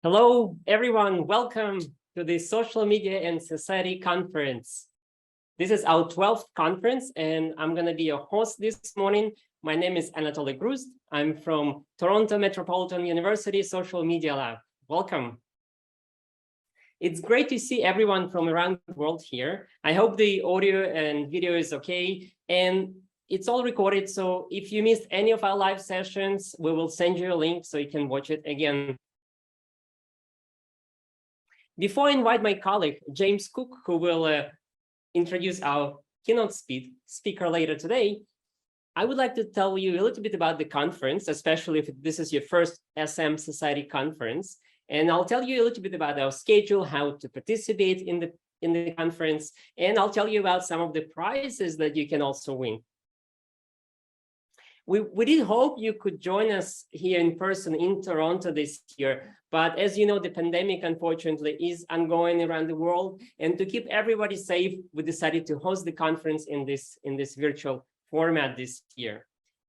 Hello, everyone. Welcome to the Social Media and Society Conference. This is our 12th conference, and I'm going to be your host this morning. My name is Anatoliy Gruzd. I'm from Toronto Metropolitan University Social Media Lab. Welcome. It's great to see everyone from around the world here. I hope the audio and video is okay, and it's all recorded. So if you missed any of our live sessions, we will send you a link so you can watch it again. Before I invite my colleague, James Cook, who will introduce our keynote speaker later today, I would like to tell you a little bit about the conference, especially if this is your first SM Society conference. And I'll tell you a little bit about our schedule, how to participate in the conference, and I'll tell you about some of the prizes that you can also win. We did hope you could join us here in person in Toronto this year, but as you know, the pandemic, unfortunately, is ongoing around the world. And to keep everybody safe, we decided to host the conference in this virtual format this year.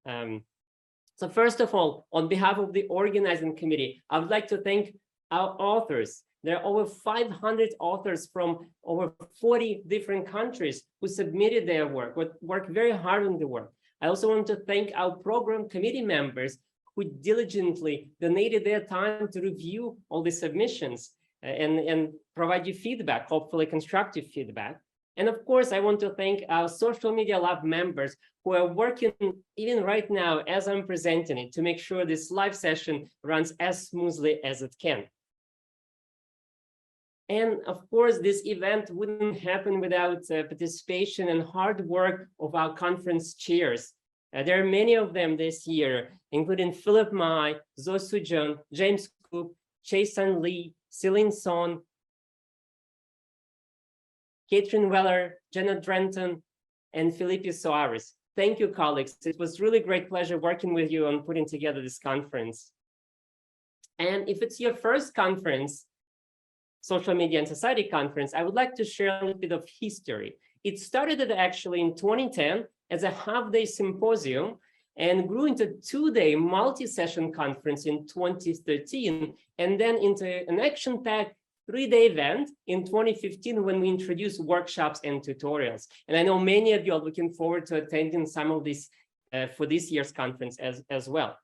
So first of all, on behalf of the organizing committee, I would like to thank our authors. There are over 500 authors from over 40 different countries who submitted their work, worked very hard on the work. I also want to thank our program committee members who diligently donated their time to review all the submissions and provide you feedback, hopefully constructive feedback. And of course, I want to thank our social media lab members who are working even right now as I'm presenting it to make sure this live session runs as smoothly as it can. And of course, this event wouldn't happen without participation and hard work of our conference chairs. There are many of them this year, including Philip Mai, Zo Sujeon, James Cook, Chae-Sun Lee, Celine Son, Catherine Weller, Jenna Drenton, and Felipe Soares. Thank you, colleagues. It was really great pleasure working with you on putting together this conference. And if it's your first conference, Social Media and Society Conference, I would like to share a little bit of history. It started actually in 2010 as a half-day symposium and grew into a two-day multi-session conference in 2013, and then into an action-packed three-day event in 2015 when we introduced workshops and tutorials. And I know many of you are looking forward to attending some of these for this year's conference as well.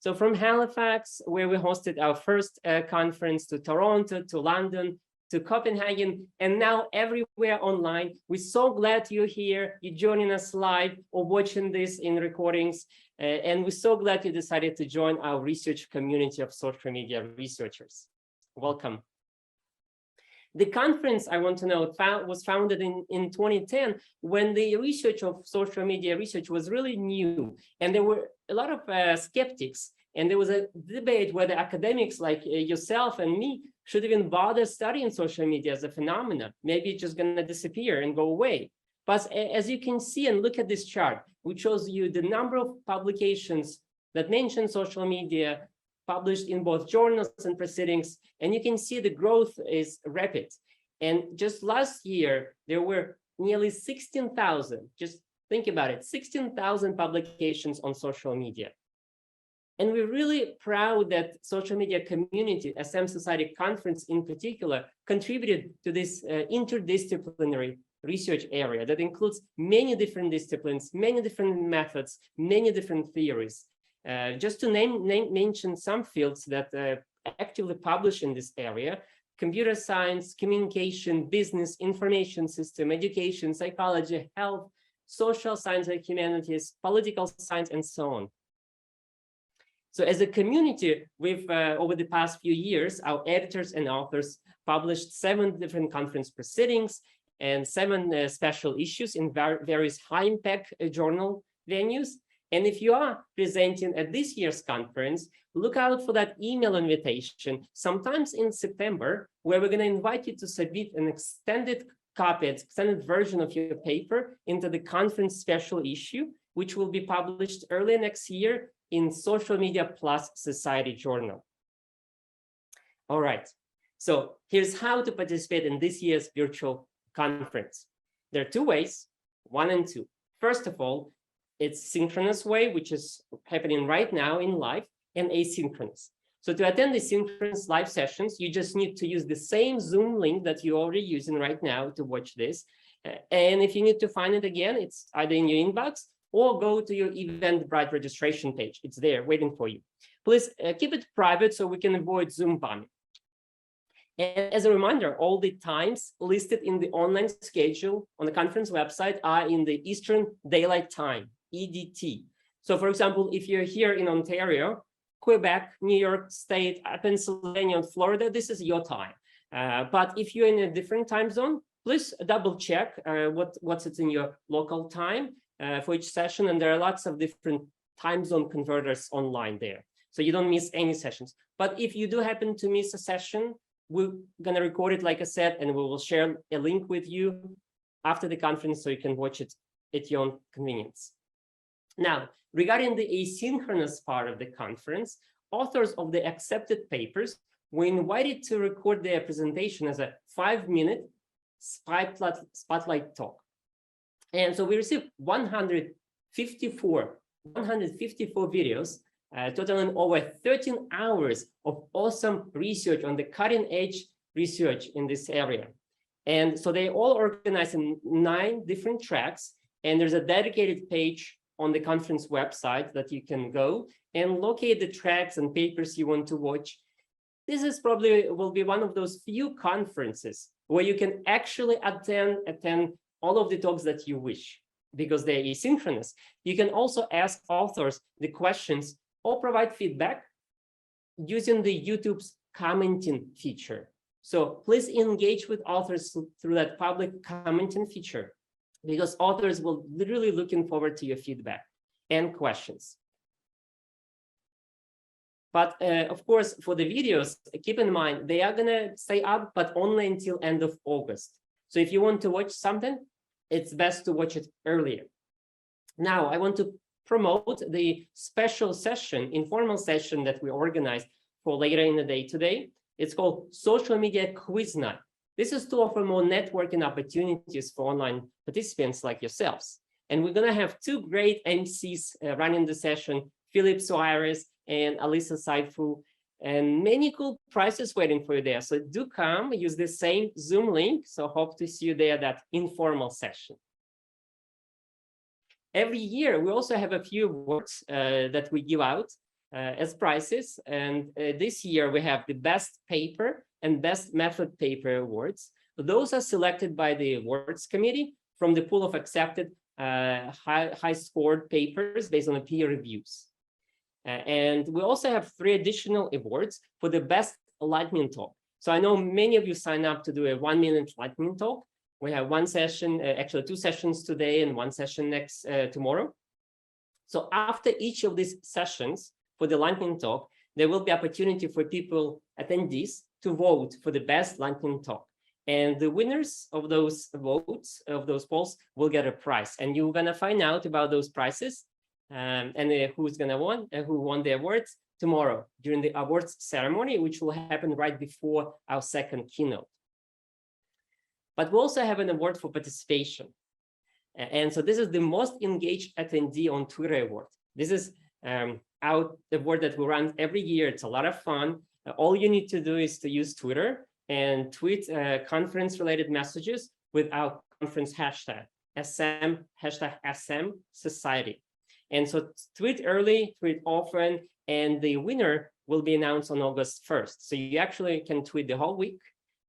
So from Halifax, where we hosted our first conference, to Toronto, to London, to Copenhagen, and now everywhere online. We're so glad you're here, you're joining us live or watching this in recordings. And we're so glad you decided to join our research community of social media researchers. Welcome. The conference, I want to note, was founded in 2010 when the research of social media research was really new. And there were a lot of skeptics. And there was a debate whether academics like yourself and me should even bother studying social media as a phenomenon. Maybe it's just going to disappear and go away. But as you can see and look at this chart, which shows you the number of publications that mention social media published in both journals and proceedings, and you can see the growth is rapid. And just last year, there were nearly 16,000, just think about it, 16,000 publications on social media. And we're really proud that social media community, SM Society Conference in particular, contributed to this interdisciplinary research area that includes many different disciplines, many different methods, many different theories. Just to mention some fields that actively publish in this area: computer science, communication, business, information system, education, psychology, health, social science and humanities, political science, and so on. So as a community, we've, over the past few years, our editors and authors published 7 different conference proceedings and 7 special issues in various high-impact journal venues. And if you are presenting at this year's conference, look out for that email invitation sometimes in September, where we're going to invite you to submit an extended copy, extended version of your paper into the conference special issue, which will be published early next year in Social Media Plus Society Journal. All right, so here's how to participate in this year's virtual conference. There are 2 ways, 1 and 2. First of all, it's synchronous way, which is happening right now in live, and asynchronous. So to attend the synchronous live sessions, you just need to use the same Zoom link that you're already using right now to watch this. And if you need to find it again, it's either in your inbox or go to your Eventbrite registration page. It's there waiting for you. Please keep it private so we can avoid Zoom bombing. And as a reminder, all the times listed in the online schedule on the conference website are in the Eastern Daylight Time, EDT. So for example, if you're here in Ontario, Quebec, New York State, Pennsylvania, and Florida, this is your time. But if you're in a different time zone, please double check what's in your local time for each session. And there are lots of different time zone converters online there, so you don't miss any sessions. But if you do happen to miss a session, we're going to record it, like I said, and we will share a link with you after the conference so you can watch it at your own convenience. Now, regarding the asynchronous part of the conference, authors of the accepted papers were invited to record their presentation as a 5-minute spotlight talk. And so we received 154 videos, totaling over 13 hours of awesome research on the cutting edge research in this area. And so they all organized in 9 different tracks, and there's a dedicated page on the conference website that you can go and locate the tracks and papers you want to watch. This is probably will be one of those few conferences where you can actually attend all of the talks that you wish, because they're asynchronous. You can also ask authors the questions or provide feedback using the YouTube's commenting feature. So please engage with authors through that public commenting feature, because authors will literally looking forward to your feedback and questions. But of course, for the videos, keep in mind, they are gonna stay up, but only until end of August. So if you want to watch something, it's best to watch it earlier. Now, I want to promote the special session, informal session that we organized for later in the day today. It's called Social Media Quiz Night. This is to offer more networking opportunities for online participants like yourselves. And we're gonna have 2 great MCs running the session, Philip Soares and Alisa Saifu, and many cool prizes waiting for you there. So do come, use the same Zoom link. So hope to see you there, that informal session. Every year, we also have a few awards that we give out as prizes. And this year, we have the Best Paper and Best Method Paper awards. Those are selected by the awards committee from the pool of accepted high-scored papers based on the peer reviews. And we also have 3 additional awards for the best lightning talk. So I know many of you sign up to do a 1-minute lightning talk. We have 1 session, actually 2 sessions today and 1 session tomorrow. So after each of these sessions for the lightning talk, there will be opportunity for people, attendees, to vote for the best lightning talk. And the winners of those votes, of those polls, will get a prize. And you're gonna find out about those prizes and who's gonna who won the awards tomorrow during the awards ceremony, which will happen right before our second keynote. But we also have an award for participation. And so this is the most engaged attendee on Twitter award. This is our award that we run every year. It's a lot of fun. All you need to do is to use Twitter and tweet conference-related messages with our conference hashtag, #SM Society. And so tweet early, tweet often, and the winner will be announced on August 1st. So you actually can tweet the whole week,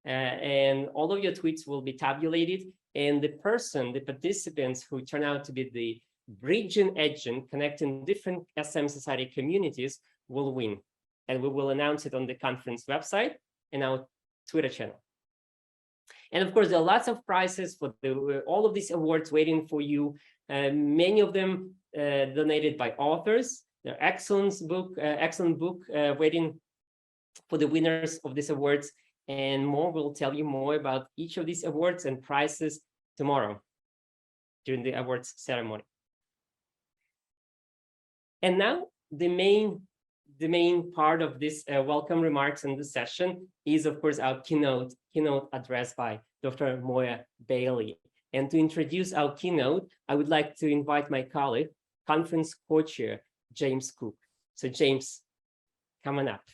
and all of your tweets will be tabulated, and the participants who turn out to be the bridging agent connecting different SM Society communities will win. And we will announce it on the conference website and our Twitter channel. And of course, there are lots of prizes for all of these awards waiting for you. Many of them donated by authors. There are excellent book waiting for the winners of these awards, and more. We'll tell you more about each of these awards and prizes tomorrow during the awards ceremony. And now the main part of this welcome remarks in the session is, of course, our keynote address by Dr. Moya Bailey. And to introduce our keynote, I would like to invite my colleague, conference co-chair, James Cook. So James, come on up.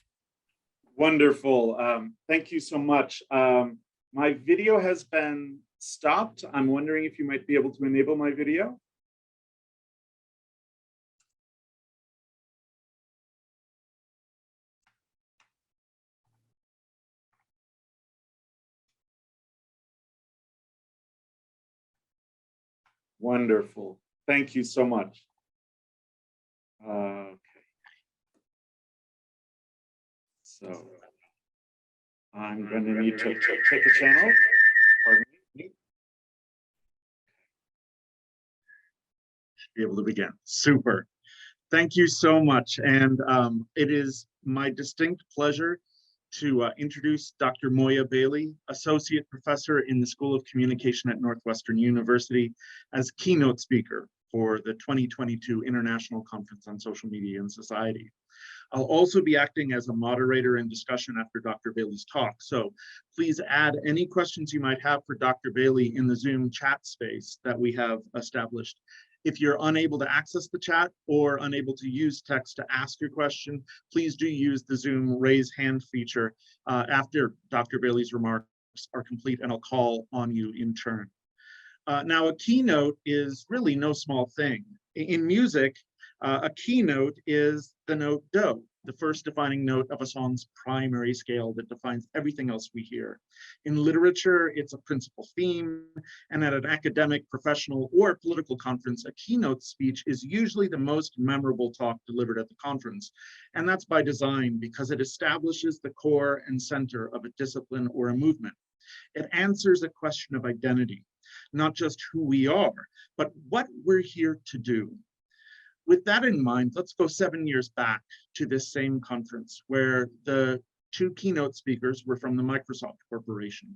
Wonderful. Thank you so much. My video has been stopped. I'm wondering if you might be able to enable my video. Wonderful. Thank you so much. Okay. So I'm going to need to take a channel. Pardon me. Should be able to begin. Super. Thank you so much. And it is my distinct pleasure to introduce Dr. Moya Bailey, Associate Professor in the School of Communication at Northwestern University, as keynote speaker for the 2022 International Conference on Social Media and Society. I'll also be acting as a moderator in discussion after Dr. Bailey's talk. So please add any questions you might have for Dr. Bailey in the Zoom chat space that we have established. If you're unable to access the chat or unable to use text to ask your question, please do use the Zoom raise hand feature after Dr. Bailey's remarks are complete, and I'll call on you in turn. Now, a keynote is really no small thing. In music, a keynote is the note do, the first defining note of a song's primary scale that defines everything else we hear. In literature, it's a principal theme, and at an academic, professional, or political conference, a keynote speech is usually the most memorable talk delivered at the conference. And that's by design, because it establishes the core and center of a discipline or a movement. It answers a question of identity, not just who we are, but what we're here to do. With that in mind, let's go 7 years back to this same conference where the two keynote speakers were from the Microsoft Corporation.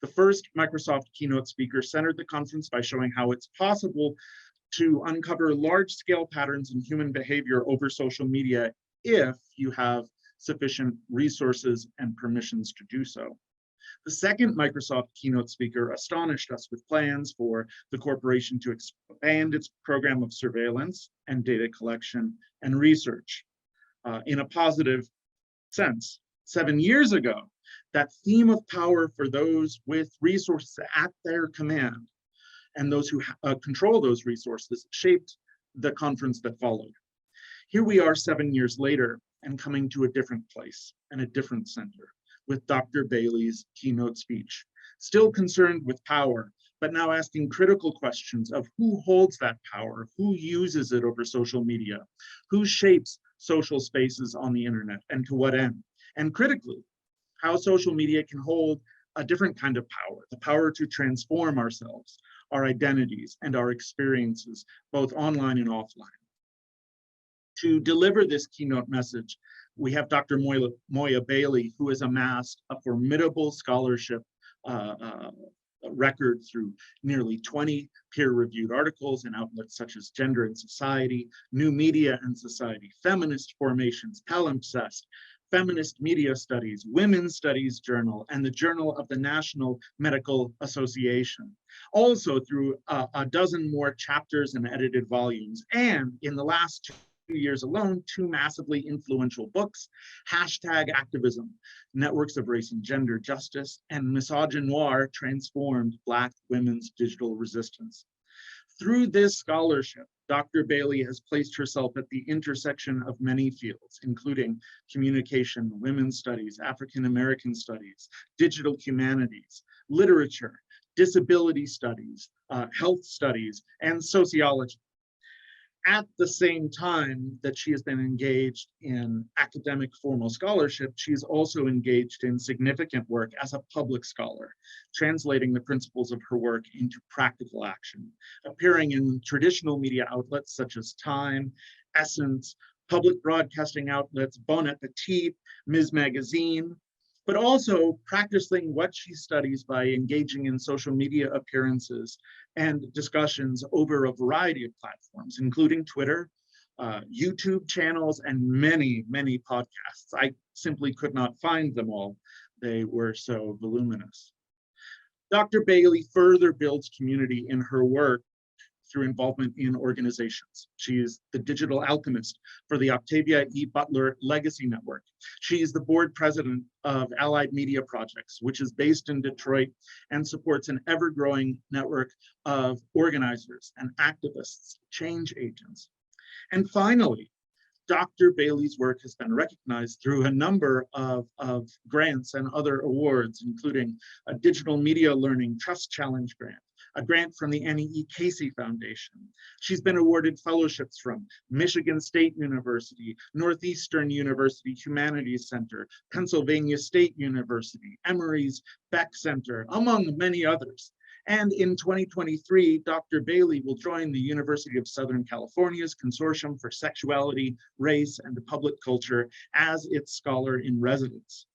The first Microsoft keynote speaker centered the conference by showing how it's possible to uncover large-scale patterns in human behavior over social media if you have sufficient resources and permissions to do so. The second Microsoft keynote speaker astonished us with plans for the corporation to expand its program of surveillance and data collection and research. In a positive sense, 7 years ago, that theme of power for those with resources at their command and those who control those resources shaped the conference that followed. Here we are 7 years later and coming to a different place and a different center, with Dr. Bailey's keynote speech, still concerned with power, but now asking critical questions of who holds that power, who uses it over social media, who shapes social spaces on the internet, and to what end, and critically, how social media can hold a different kind of power, the power to transform ourselves, our identities, and our experiences, both online and offline. To deliver this keynote message, we have Dr. Moya Bailey, who has amassed a formidable scholarship record through nearly 20 peer-reviewed articles in outlets such as Gender and Society, New Media and Society, Feminist Formations, Palimpsest, Feminist Media Studies, Women's Studies Journal, and the Journal of the National Medical Association. Also through a dozen more chapters and edited volumes, and in the last 2 years alone, 2 massively influential books, #Activism, Networks of Race and Gender Justice, and Misogynoir Transformed, Black Women's Digital Resistance. Through this scholarship, Dr. Bailey has placed herself at the intersection of many fields, including communication, women's studies, African American studies, digital humanities, literature, disability studies, health studies, and sociology. At the same time that she has been engaged in academic formal scholarship, she's also engaged in significant work as a public scholar, translating the principles of her work into practical action, appearing in traditional media outlets such as Time, Essence, public broadcasting outlets, Bon Appetit, Ms. Magazine, but also practicing what she studies by engaging in social media appearances and discussions over a variety of platforms, including Twitter, YouTube channels, and many, many podcasts. I simply could not find them all. They were so voluminous. Dr. Bailey further builds community in her work through involvement in organizations. She is the digital alchemist for the Octavia E. Butler Legacy Network. She is the board president of Allied Media Projects, which is based in Detroit and supports an ever-growing network of organizers and activists, change agents. And finally, Dr. Bailey's work has been recognized through a number of grants and other awards, including a Digital Media Learning Trust Challenge grant, a grant from the Annie E. Casey Foundation. She's been awarded fellowships from Michigan State University, Northeastern University Humanities Center, Pennsylvania State University, Emory's Beck Center, among many others. And in 2023, Dr. Bailey will join the University of Southern California's Consortium for Sexuality, Race, and Public Culture as its scholar in residence.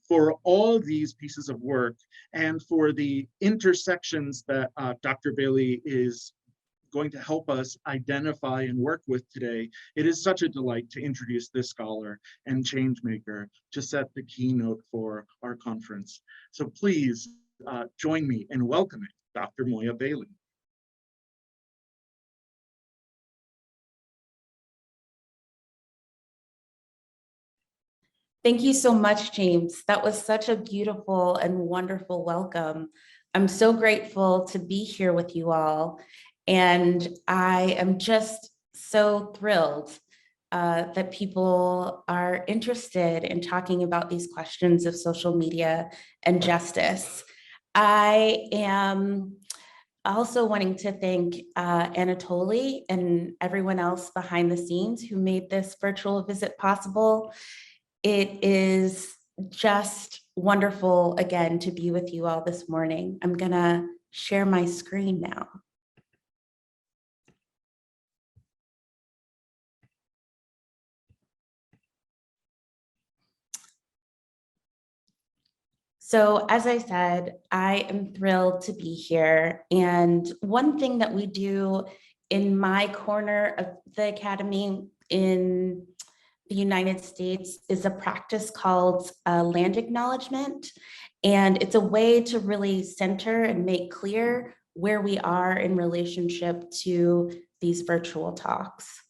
For all these pieces of work and for the intersections that Dr. Bailey is going to help us identify and work with today, it is such a delight to introduce this scholar and change maker to set the keynote for our conference. So please, join me in welcoming Dr. Moya Bailey. Thank you so much, James. That was such a beautiful and wonderful welcome. I'm so grateful to be here with you all. And I am just so thrilled that people are interested in talking about these questions of social media and justice. I am also wanting to thank Anatoliy and everyone else behind the scenes who made this virtual visit possible. It is just wonderful, again, to be with you all this morning. I'm gonna share my screen now. So as I said, I am thrilled to be here. And one thing that we do in my corner of the Academy in the United States is a practice called land acknowledgement. And it's a way to really center and make clear where we are in relationship to these virtual talks.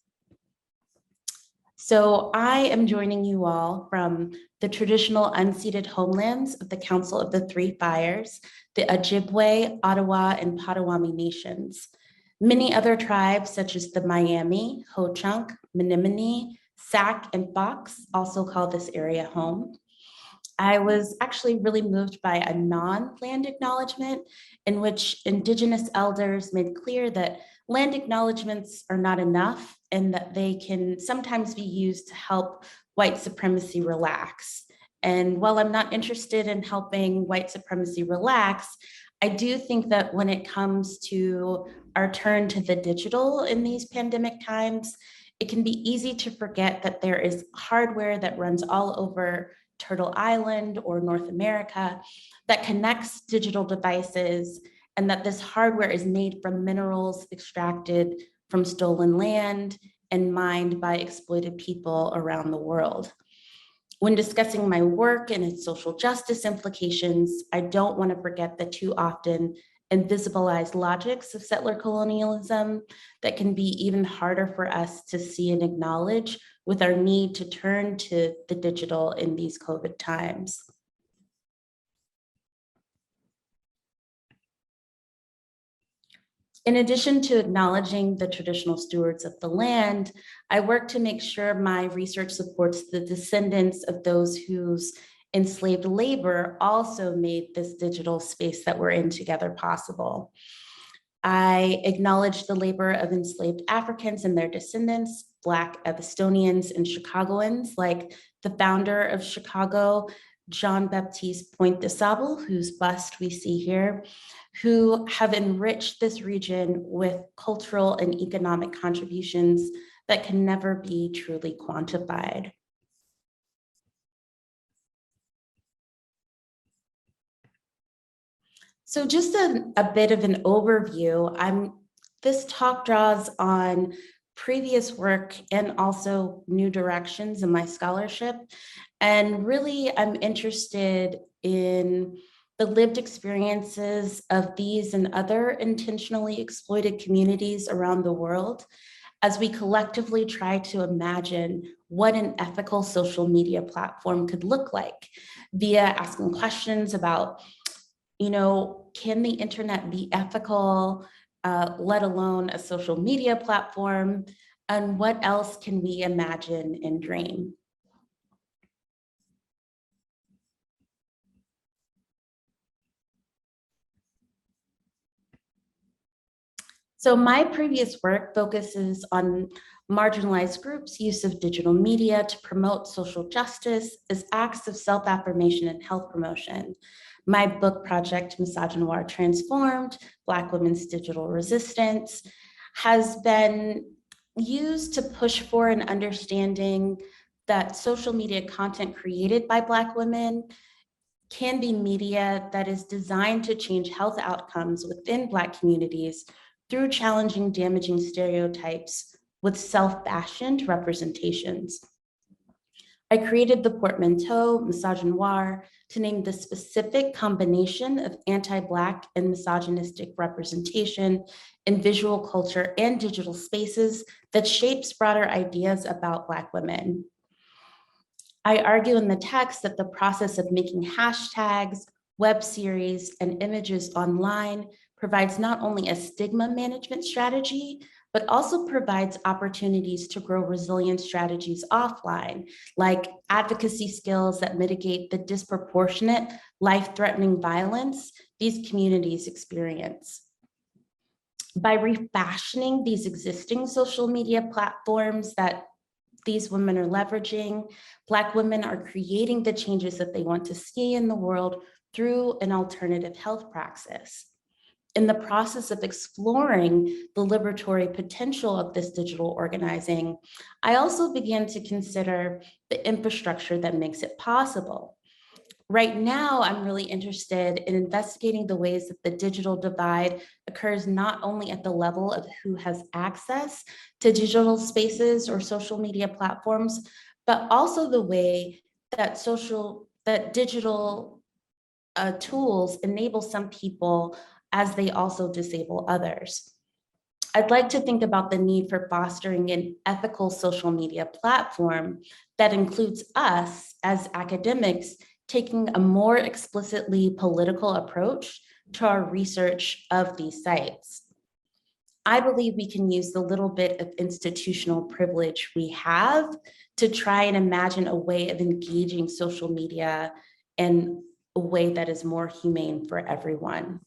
So I am joining you all from the traditional unceded homelands of the Council of the Three Fires, the Ojibwe, Ottawa, and Potawatomi nations. Many other tribes, such as the Miami, Ho-Chunk, Menominee, Sac, and Fox, also call this area home. I was actually really moved by a non-land acknowledgement in which Indigenous elders made clear that land acknowledgements are not enough and that they can sometimes be used to help white supremacy relax. And while I'm not interested in helping white supremacy relax, I do think that when it comes to our turn to the digital in these pandemic times, it can be easy to forget that there is hardware that runs all over Turtle Island or North America that connects digital devices, and that this hardware is made from minerals extracted from stolen land and mined by exploited people around the world. When discussing my work and its social justice implications, I don't want to forget the too often invisibilized logics of settler colonialism that can be even harder for us to see and acknowledge with our need to turn to the digital in these COVID times. In addition to acknowledging the traditional stewards of the land, I work to make sure my research supports the descendants of those whose enslaved labor also made this digital space that we're in together possible. I acknowledge the labor of enslaved Africans and their descendants, Black Estonians and Chicagoans, like the founder of Chicago, Jean-Baptiste Point de Sable, whose bust we see here, who have enriched this region with cultural and economic contributions that can never be truly quantified. So just a bit of an overview. This talk draws on previous work and also new directions in my scholarship. And really, I'm interested in the lived experiences of these and other intentionally exploited communities around the world as we collectively try to imagine what an ethical social media platform could look like via asking questions about, can the internet be ethical, let alone a social media platform, and what else can we imagine and dream? So my previous work focuses on marginalized groups' use of digital media to promote social justice as acts of self-affirmation and health promotion. My book project, Misogynoir Transformed, Black Women's Digital Resistance, has been used to push for an understanding that social media content created by Black women can be media that is designed to change health outcomes within Black communities through challenging damaging stereotypes with self-fashioned representations. I created the portmanteau misogynoir to name the specific combination of anti-Black and misogynistic representation in visual culture and digital spaces that shapes broader ideas about Black women. I argue in the text that the process of making hashtags, web series, and images online provides not only a stigma management strategy, but also provides opportunities to grow resilient strategies offline, like advocacy skills that mitigate the disproportionate life-threatening violence these communities experience. By refashioning these existing social media platforms that these women are leveraging, Black women are creating the changes that they want to see in the world through an alternative health praxis. In the process of exploring the liberatory potential of this digital organizing, I also began to consider the infrastructure that makes it possible. Right now, I'm really interested in investigating the ways that the digital divide occurs not only at the level of who has access to digital spaces or social media platforms, but also the way that digital tools enable some people as they also disable others. I'd like to think about the need for fostering an ethical social media platform that includes us as academics taking a more explicitly political approach to our research of these sites. I believe we can use the little bit of institutional privilege we have to try and imagine a way of engaging social media in a way that is more humane for everyone.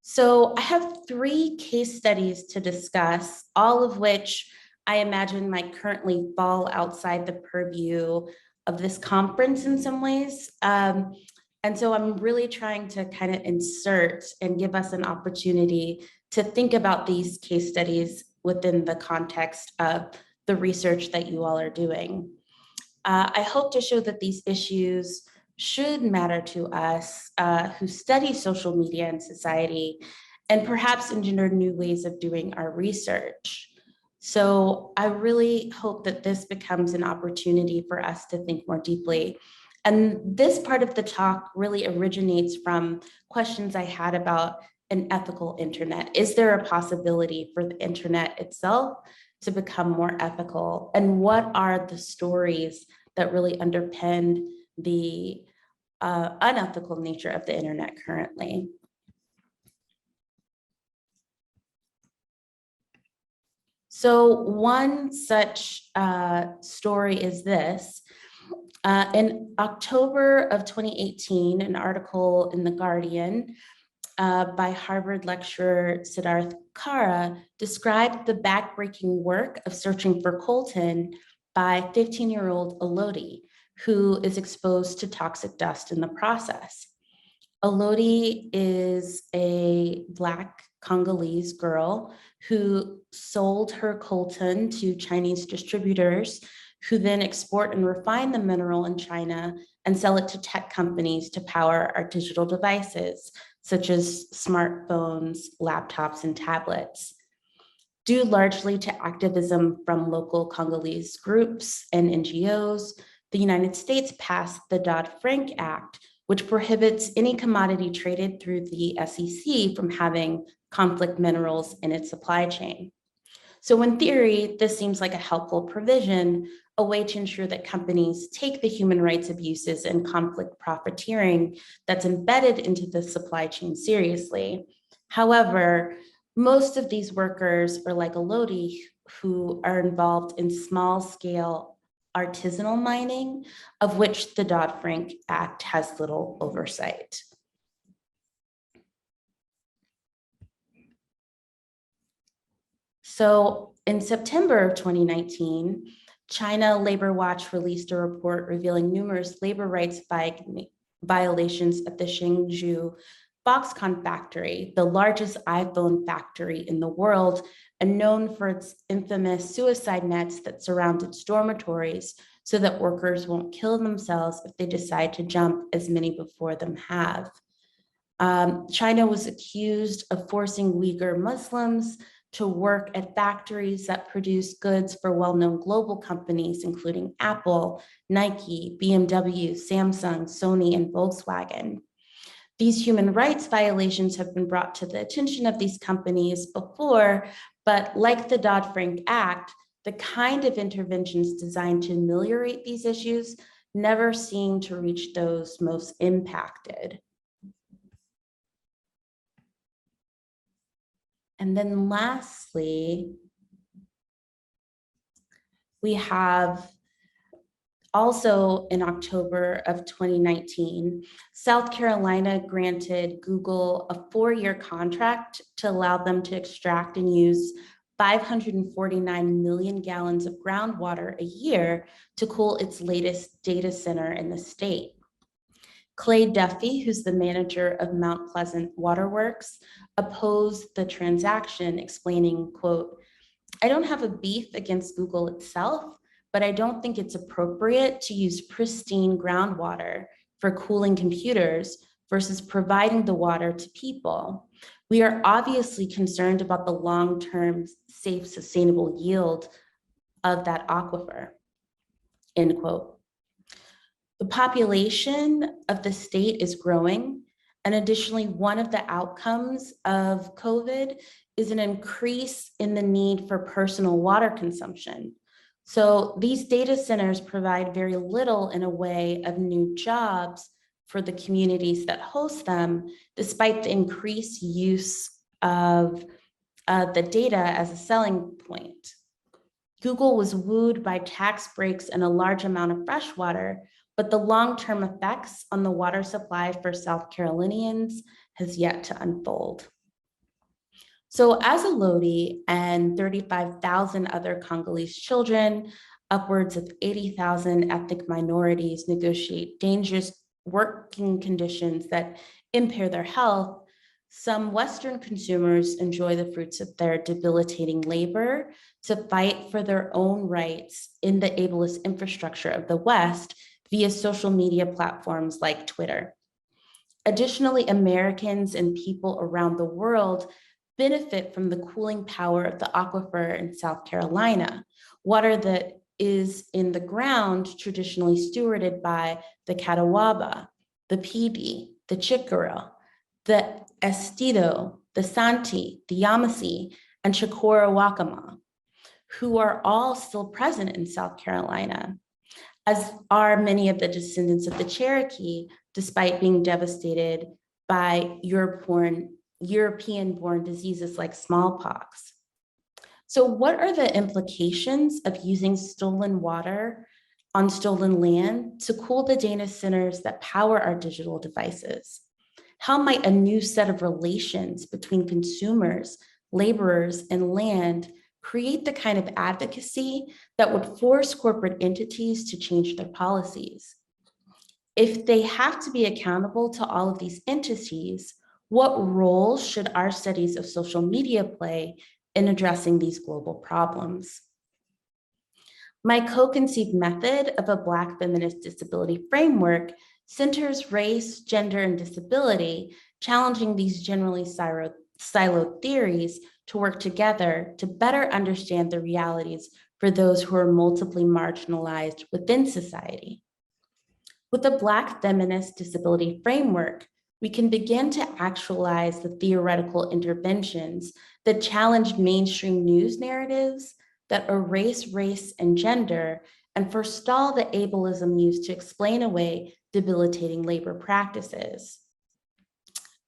So I have 3 case studies to discuss, all of which I imagine might currently fall outside the purview of this conference in some ways. And so I'm really trying to kind of insert and give us an opportunity to think about these case studies within the context of the research that you all are doing. I hope to show that these issues should matter to us who study social media and society, and perhaps engender new ways of doing our research. So I really hope that this becomes an opportunity for us to think more deeply. And this part of the talk really originates from questions I had about an ethical internet. Is there a possibility for the internet itself to become more ethical? And what are the stories that really underpin the unethical nature of the internet currently? So one such story is this. In October of 2018, an article in The Guardian by Harvard lecturer Siddharth Kara described the backbreaking work of searching for coltan by 15-year-old Elodie, who is exposed to toxic dust in the process. Elodie is a Black Congolese girl who sold her coltan to Chinese distributors who then export and refine the mineral in China and sell it to tech companies to power our digital devices, such as smartphones, laptops, and tablets. Due largely to activism from local Congolese groups and NGOs, the United States passed the Dodd-Frank Act, which prohibits any commodity traded through the SEC from having conflict minerals in its supply chain. So in theory, this seems like a helpful provision, a way to ensure that companies take the human rights abuses and conflict profiteering that's embedded into the supply chain seriously. However, most of these workers are like Elodie, who are involved in small-scale artisanal mining, of which the Dodd-Frank Act has little oversight. So in September of 2019, China Labor Watch released a report revealing numerous labor rights violations at the Chengdu Foxconn factory, the largest iPhone factory in the world, and known for its infamous suicide nets that surround its dormitories so that workers won't kill themselves if they decide to jump, as many before them have. China was accused of forcing Uyghur Muslims to work at factories that produce goods for well-known global companies, including Apple, Nike, BMW, Samsung, Sony, and Volkswagen. These human rights violations have been brought to the attention of these companies before, but like the Dodd-Frank Act, the kind of interventions designed to ameliorate these issues never seem to reach those most impacted. And then lastly, we have also in October of 2019, South Carolina granted Google a 4-year contract to allow them to extract and use 549 million gallons of groundwater a year to cool its latest data center in the state. Clay Duffy, who's the manager of Mount Pleasant Waterworks, opposed the transaction, explaining, quote, "I don't have a beef against Google itself, but I don't think it's appropriate to use pristine groundwater for cooling computers versus providing the water to people. We are obviously concerned about the long-term safe, sustainable yield of that aquifer," end quote. The population of the state is growing, and additionally, one of the outcomes of COVID is an increase in the need for personal water consumption. So these data centers provide very little in a way of new jobs for the communities that host them, despite the increased use of the data as a selling point. Google was wooed by tax breaks and a large amount of fresh water, but the long-term effects on the water supply for South Carolinians has yet to unfold. So as Elodie and 35,000 other Congolese children, upwards of 80,000 ethnic minorities negotiate dangerous working conditions that impair their health, some Western consumers enjoy the fruits of their debilitating labor to fight for their own rights in the ableist infrastructure of the West via social media platforms like Twitter. Additionally, Americans and people around the world benefit from the cooling power of the aquifer in South Carolina, water that is in the ground traditionally stewarded by the Catawba, the Pee, the Chickerel, the Estido, the Santi, the Yamasee, and Chicora-Wakama, who are all still present in South Carolina, as are many of the descendants of the Cherokee, despite being devastated by European-born diseases like smallpox. So what are the implications of using stolen water on stolen land to cool the data centers that power our digital devices? How might a new set of relations between consumers, laborers, and land create the kind of advocacy that would force corporate entities to change their policies? If they have to be accountable to all of these entities, what role should our studies of social media play in addressing these global problems? My co-conceived method of a Black feminist disability framework centers race, gender, and disability, challenging these generally siloed theories to work together to better understand the realities for those who are multiply marginalized within society. With a Black feminist disability framework, we can begin to actualize the theoretical interventions that challenge mainstream news narratives, that erase race and gender, and forestall the ableism used to explain away debilitating labor practices.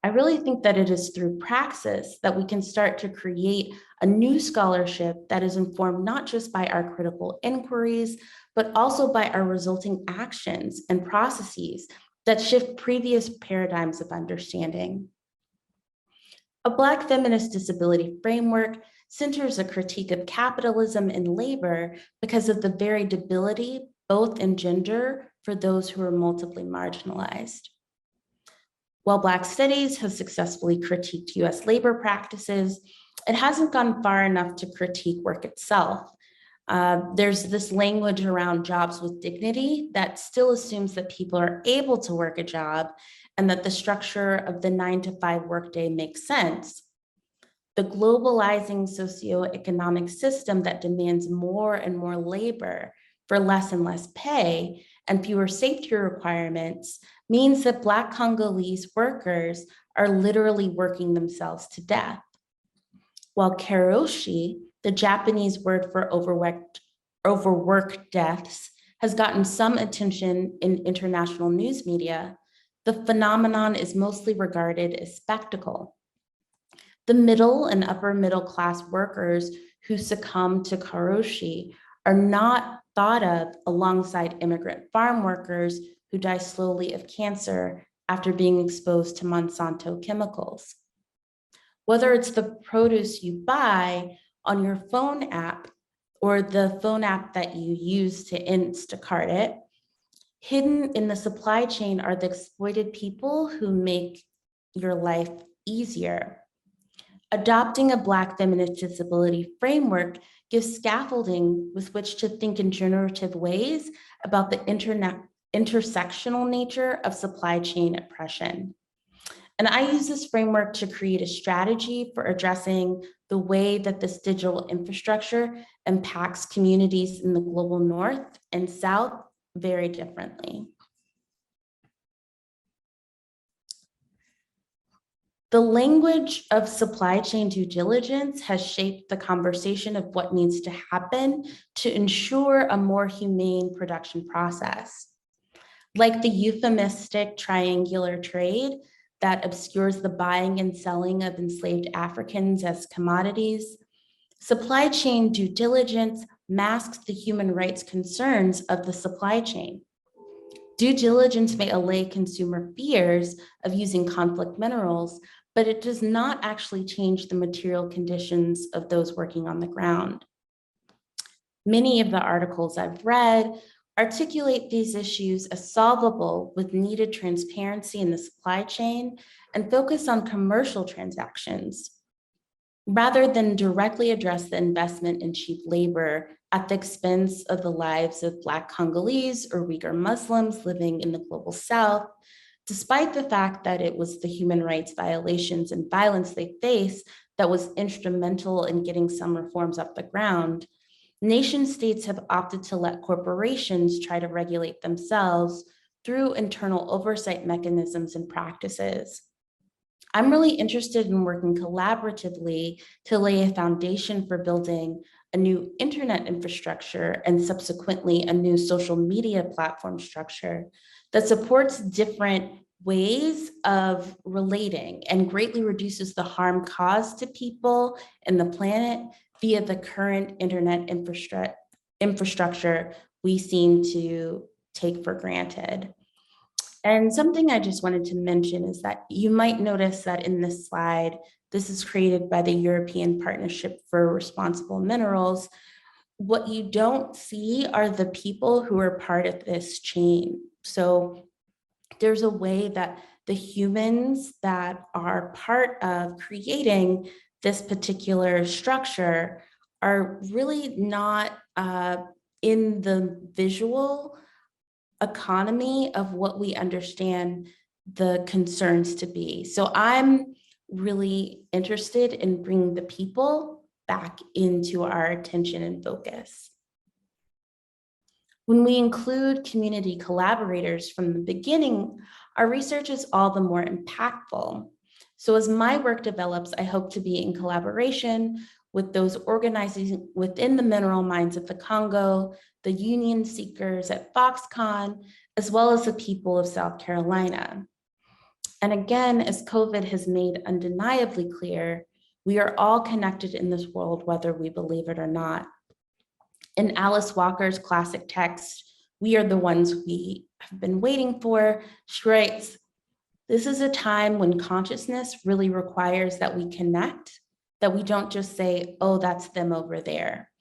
I really think that it is through praxis that we can start to create a new scholarship that is informed not just by our critical inquiries, but also by our resulting actions and processes that shift previous paradigms of understanding. A Black feminist disability framework centers a critique of capitalism and labor because of the very debility, both in gender, for those who are multiply marginalized. While Black studies has successfully critiqued US labor practices, it hasn't gone far enough to critique work itself. There's this language around jobs with dignity that still assumes that people are able to work a job and that the structure of the 9-to-5 workday makes sense. The globalizing socioeconomic system that demands more and more labor for less and less pay and fewer safety requirements means that Black Congolese workers are literally working themselves to death. While karoshi, the Japanese word for overworked deaths, has gotten some attention in international news media, the phenomenon is mostly regarded as spectacle. The middle and upper middle class workers who succumb to karoshi are not thought of alongside immigrant farm workers who die slowly of cancer after being exposed to Monsanto chemicals. Whether it's the produce you buy on your phone app or the phone app that you use to Instacart it, hidden in the supply chain are the exploited people who make your life easier. Adopting a Black feminist disability framework gives scaffolding with which to think in generative ways about the intersectional nature of supply chain oppression. And I use this framework to create a strategy for addressing the way that this digital infrastructure impacts communities in the global North and South very differently. The language of supply chain due diligence has shaped the conversation of what needs to happen to ensure a more humane production process. Like the euphemistic triangular trade that obscures the buying and selling of enslaved Africans as commodities, supply chain due diligence masks the human rights concerns of the supply chain. Due diligence may allay consumer fears of using conflict minerals, but it does not actually change the material conditions of those working on the ground. Many of the articles I've read articulate these issues as solvable with needed transparency in the supply chain and focus on commercial transactions, rather than directly address the investment in cheap labor at the expense of the lives of Black Congolese or Uyghur Muslims living in the global South, despite the fact that it was the human rights violations and violence they face that was instrumental in getting some reforms off the ground. Nation states have opted to let corporations try to regulate themselves through internal oversight mechanisms and practices. I'm really interested in working collaboratively to lay a foundation for building a new internet infrastructure and subsequently a new social media platform structure that supports different ways of relating and greatly reduces the harm caused to people and the planet via the current internet infrastructure we seem to take for granted. And something I just wanted to mention is that you might notice that in this slide, this is created by the European Partnership for Responsible Minerals. What you don't see are the people who are part of this chain. So there's a way that the humans that are part of creating this particular structure are really not in the visual economy of what we understand the concerns to be. So I'm really interested in bringing the people back into our attention and focus. When we include community collaborators from the beginning, our research is all the more impactful. So as my work develops, I hope to be in collaboration with those organizing within the mineral mines of the Congo, the union seekers at Foxconn, as well as the people of South Carolina. And again, as COVID has made undeniably clear, we are all connected in this world, whether we believe it or not. In Alice Walker's classic text, "We Are the Ones We Have Been Waiting For," she writes, "This is a time when consciousness really requires that we connect, that we don't just say, oh, that's them over there."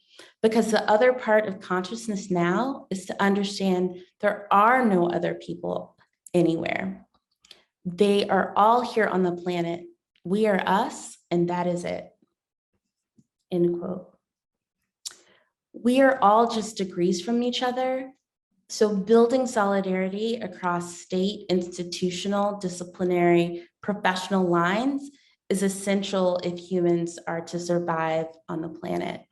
Because the other part of consciousness now is to understand there are no other people anywhere. They are all here on the planet. We are us, and that is it. End quote. We are all just degrees from each other. So building solidarity across state, institutional, disciplinary, professional lines is essential if humans are to survive on the planet.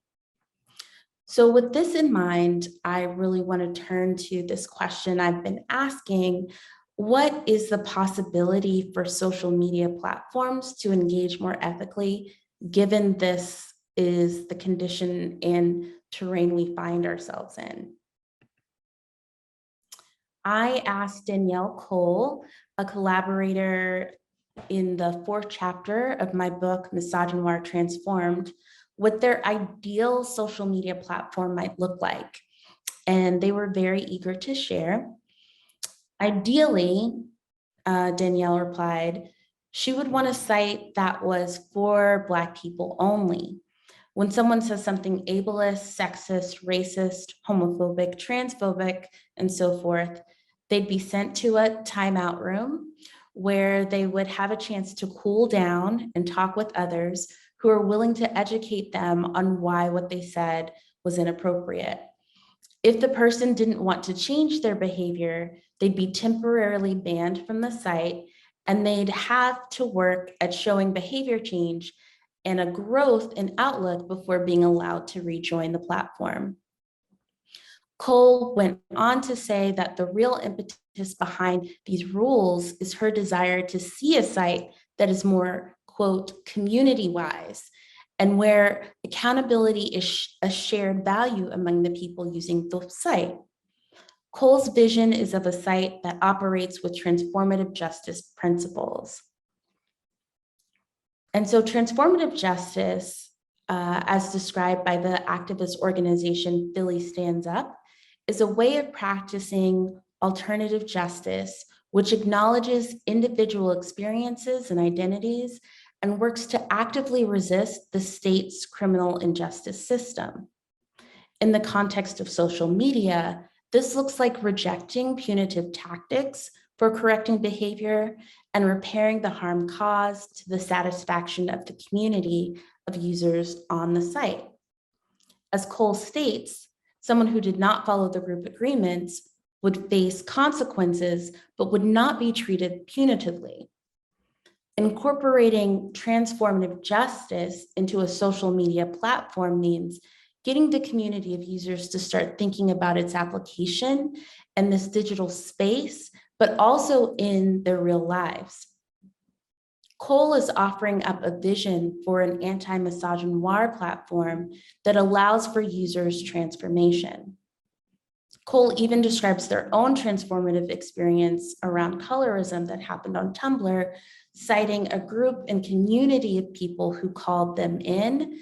So with this in mind, I really want to turn to this question I've been asking: what is the possibility for social media platforms to engage more ethically, given this is the condition and terrain we find ourselves in? I asked Danielle Cole, a collaborator in the 4th chapter of my book, Misogynoir Transformed, what their ideal social media platform might look like. And they were very eager to share. Ideally, Danielle replied, she would want a site that was for Black people only. When someone says something ableist, sexist, racist, homophobic, transphobic, and so forth, they'd be sent to a timeout room where they would have a chance to cool down and talk with others who are willing to educate them on why what they said was inappropriate. If the person didn't want to change their behavior, they'd be temporarily banned from the site, and they'd have to work at showing behavior change and a growth in outlook before being allowed to rejoin the platform. Cole went on to say that the real impetus behind these rules is her desire to see a site that is more, quote, community-wise, and where accountability is a shared value among the people using the site. Cole's vision is of a site that operates with transformative justice principles. And so transformative justice, as described by the activist organization Philly Stands Up, is a way of practicing alternative justice, which acknowledges individual experiences and identities and works to actively resist the state's criminal injustice system. In the context of social media, this looks like rejecting punitive tactics for correcting behavior and repairing the harm caused to the satisfaction of the community of users on the site. As Cole states, someone who did not follow the group agreements would face consequences, but would not be treated punitively. Incorporating transformative justice into a social media platform means getting the community of users to start thinking about its application in this digital space, but also in their real lives. Cole is offering up a vision for an anti-misogynoir platform that allows for users' transformation. Cole even describes their own transformative experience around colorism that happened on Tumblr, citing a group and community of people who called them in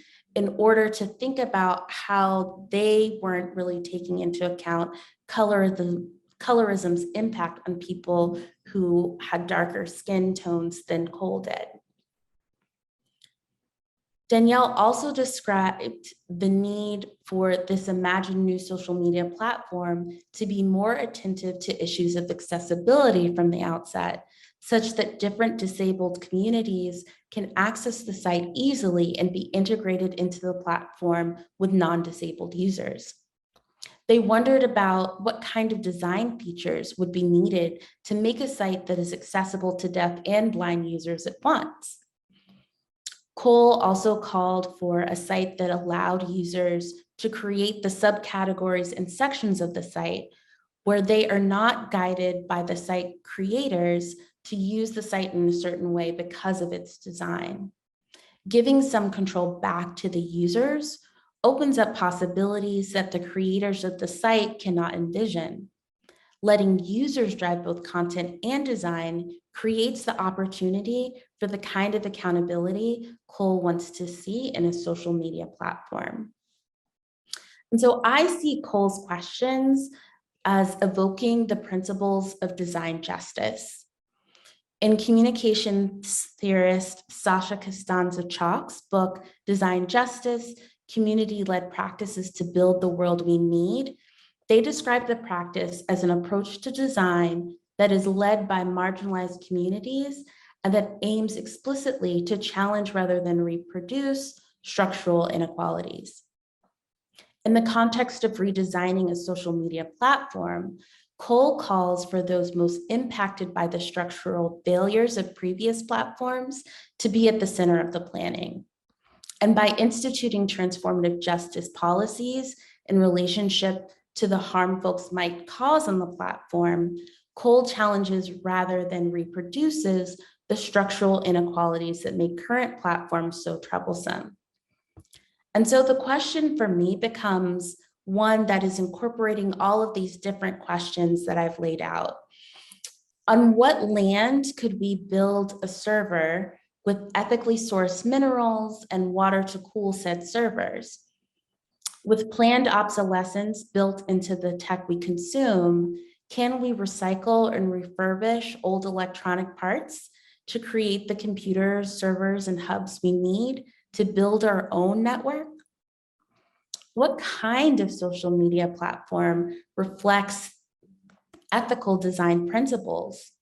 order to think about how they weren't really taking into account colorism's impact on people who had darker skin tones than Cole did. Danielle also described the need for this imagined new social media platform to be more attentive to issues of accessibility from the outset, such that different disabled communities can access the site easily and be integrated into the platform with non-disabled users. They wondered about what kind of design features would be needed to make a site that is accessible to deaf and blind users at once. Cole also called for a site that allowed users to create the subcategories and sections of the site where they are not guided by the site creators to use the site in a certain way because of its design. Giving some control back to the users opens up possibilities that the creators of the site cannot envision. Letting users drive both content and design creates the opportunity for the kind of accountability Cole wants to see in a social media platform. And so I see Cole's questions as evoking the principles of design justice. In communications theorist Sasha Costanza-Chalk's book, Design Justice, Community-Led Practices to Build the World We Need, they describe the practice as an approach to design that is led by marginalized communities and that aims explicitly to challenge rather than reproduce structural inequalities. In the context of redesigning a social media platform, Cole calls for those most impacted by the structural failures of previous platforms to be at the center of the planning. And by instituting transformative justice policies in relationship to the harm folks might cause on the platform, Cole challenges rather than reproduces the structural inequalities that make current platforms so troublesome. And so the question for me becomes one that is incorporating all of these different questions that I've laid out. On what land could we build a server with ethically sourced minerals and water to cool said servers? With planned obsolescence built into the tech we consume, can we recycle and refurbish old electronic parts to create the computers, servers, and hubs we need to build our own network? What kind of social media platform reflects ethical design principles?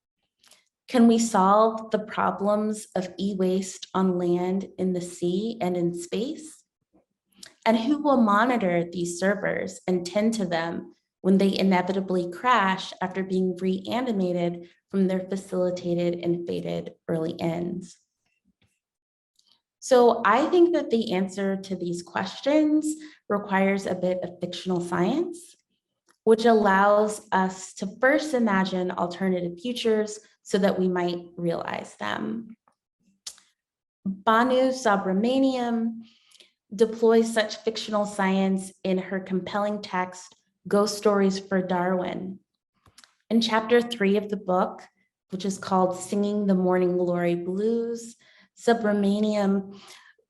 Can we solve the problems of e-waste on land, in the sea, and in space? And who will monitor these servers and tend to them when they inevitably crash after being reanimated from their facilitated and fated early ends? So I think that the answer to these questions requires a bit of fictional science, which allows us to first imagine alternative futures so that we might realize them. Banu Subramaniam deploys such fictional science in her compelling text, Ghost Stories for Darwin. In chapter 3 of the book, which is called Singing the Morning Glory Blues, Subramaniam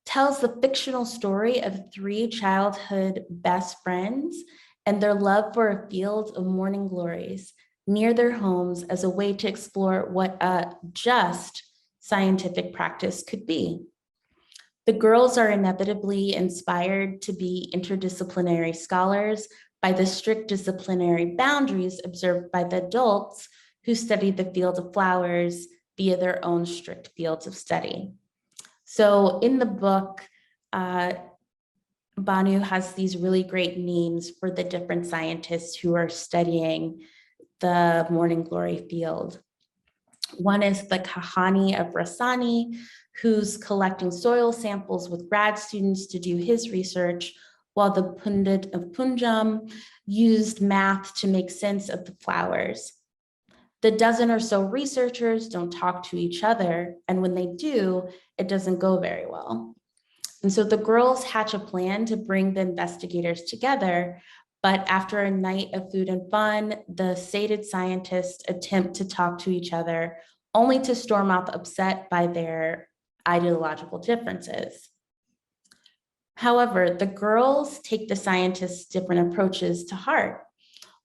tells the fictional story of 3 childhood best friends and their love for a field of morning glories near their homes as a way to explore what a just scientific practice could be. The girls are inevitably inspired to be interdisciplinary scholars by the strict disciplinary boundaries observed by the adults who study the field of flowers via their own strict fields of study. So in the book, Banu has these really great names for the different scientists who are studying the morning glory field. One is the Kahani of Rasani, who's collecting soil samples with grad students to do his research, while the Pundit of Punjab used math to make sense of the flowers. The dozen or so researchers don't talk to each other, and when they do, it doesn't go very well. And so the girls hatch a plan to bring the investigators together, but after a night of food and fun, the sated scientists attempt to talk to each other, only to storm off upset by their ideological differences. However, the girls take the scientists' different approaches to heart.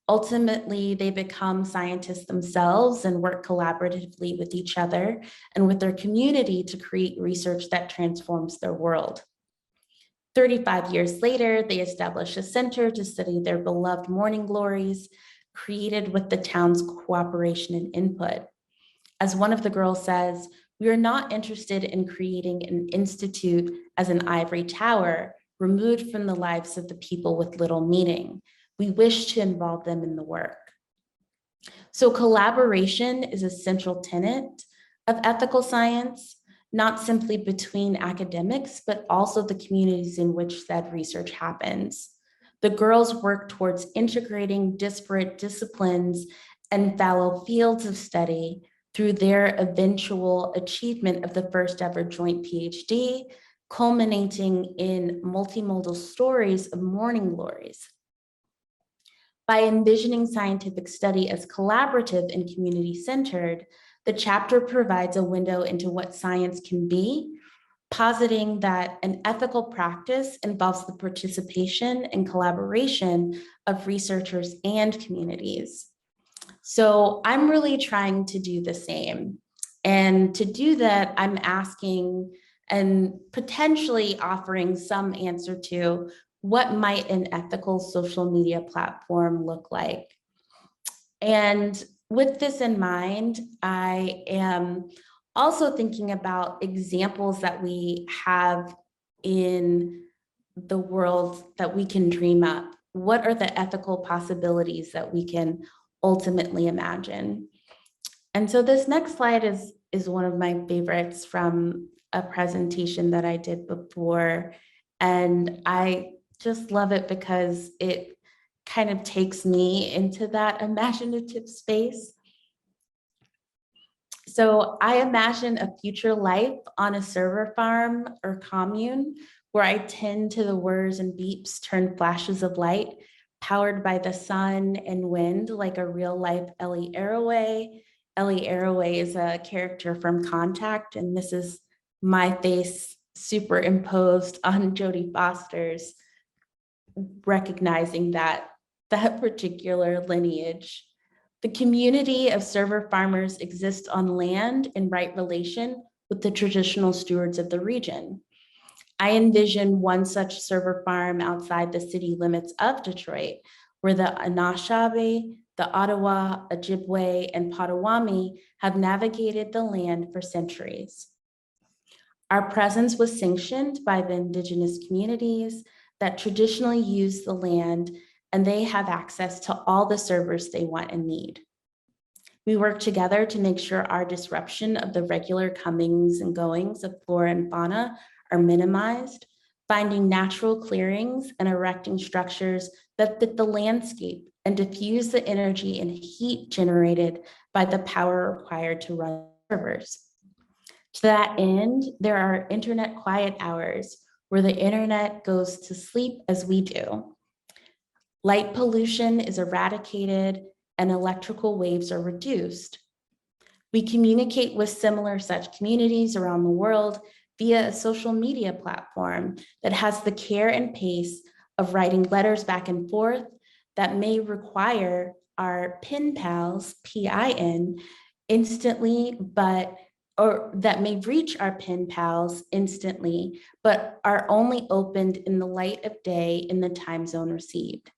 Ultimately, they become scientists themselves and work collaboratively with each other and with their community to create research that transforms their world. 35 years later, they establish a center to study their beloved morning glories, created with the town's cooperation and input. As one of the girls says, "We are not interested in creating an institute as an ivory tower removed from the lives of the people with little meaning. We wish to involve them in the work." So collaboration is a central tenet of ethical science. not simply between academics, but also the communities in which said research happens. The girls work towards integrating disparate disciplines and fallow fields of study through their eventual achievement of the first ever joint PhD, culminating in multimodal stories of morning glories. By envisioning scientific study as collaborative and community-centered, the chapter provides a window into what science can be, positing that an ethical practice involves the participation and collaboration of researchers and communities. So I'm really trying to do the same. And to do that, I'm asking and potentially offering some answer to what might an ethical social media platform look like. And with this in mind, I am also thinking about examples that we have in the world that we can dream up. What are the ethical possibilities that we can ultimately imagine? And so this next slide is one of my favorites from a presentation that I did before. And I just love it because it kind of takes me into that imaginative space. So I imagine a future life on a server farm or commune where I tend to the whirs and beeps turn flashes of light powered by the sun and wind like a real life Ellie Arroway. Ellie Arroway is a character from Contact, and this is my face superimposed on Jodie Foster's, recognizing that particular lineage. The community of server farmers exists on land in right relation with the traditional stewards of the region. I envision one such server farm outside the city limits of Detroit, where the Anishinaabe, the Ottawa, Ojibwe, and Potawatomi have navigated the land for centuries. Our presence was sanctioned by the indigenous communities that traditionally use the land, and they have access to all the servers they want and need. We work together to make sure our disruption of the regular comings and goings of flora and fauna are minimized, finding natural clearings and erecting structures that fit the landscape and diffuse the energy and heat generated by the power required to run servers. To that end, there are internet quiet hours where the internet goes to sleep as we do. Light pollution is eradicated and electrical waves are reduced. We communicate with similar such communities around the world via a social media platform that has the care and pace of writing letters back and forth that may require our pen pals, PIN, instantly, or that may reach our pen pals instantly, but are only opened in the light of day in the time zone received.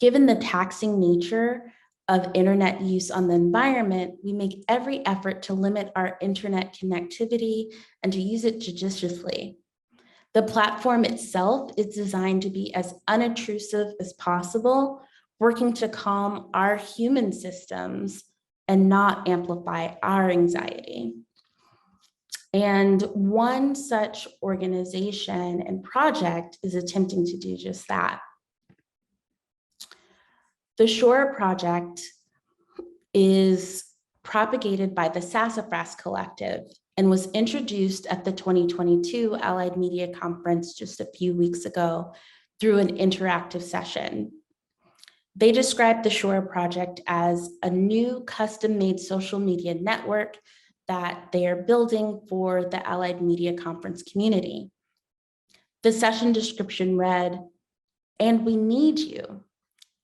Given the taxing nature of internet use on the environment, we make every effort to limit our internet connectivity and to use it judiciously. The platform itself is designed to be as unobtrusive as possible, working to calm our human systems and not amplify our anxiety. And one such organization and project is attempting to do just that. The Shore Project is propagated by the Sassafras Collective and was introduced at the 2022 Allied Media Conference just a few weeks ago through an interactive session. They described the Shore Project as a new custom-made social media network that they are building for the Allied Media Conference community. The session description read, "And we need you.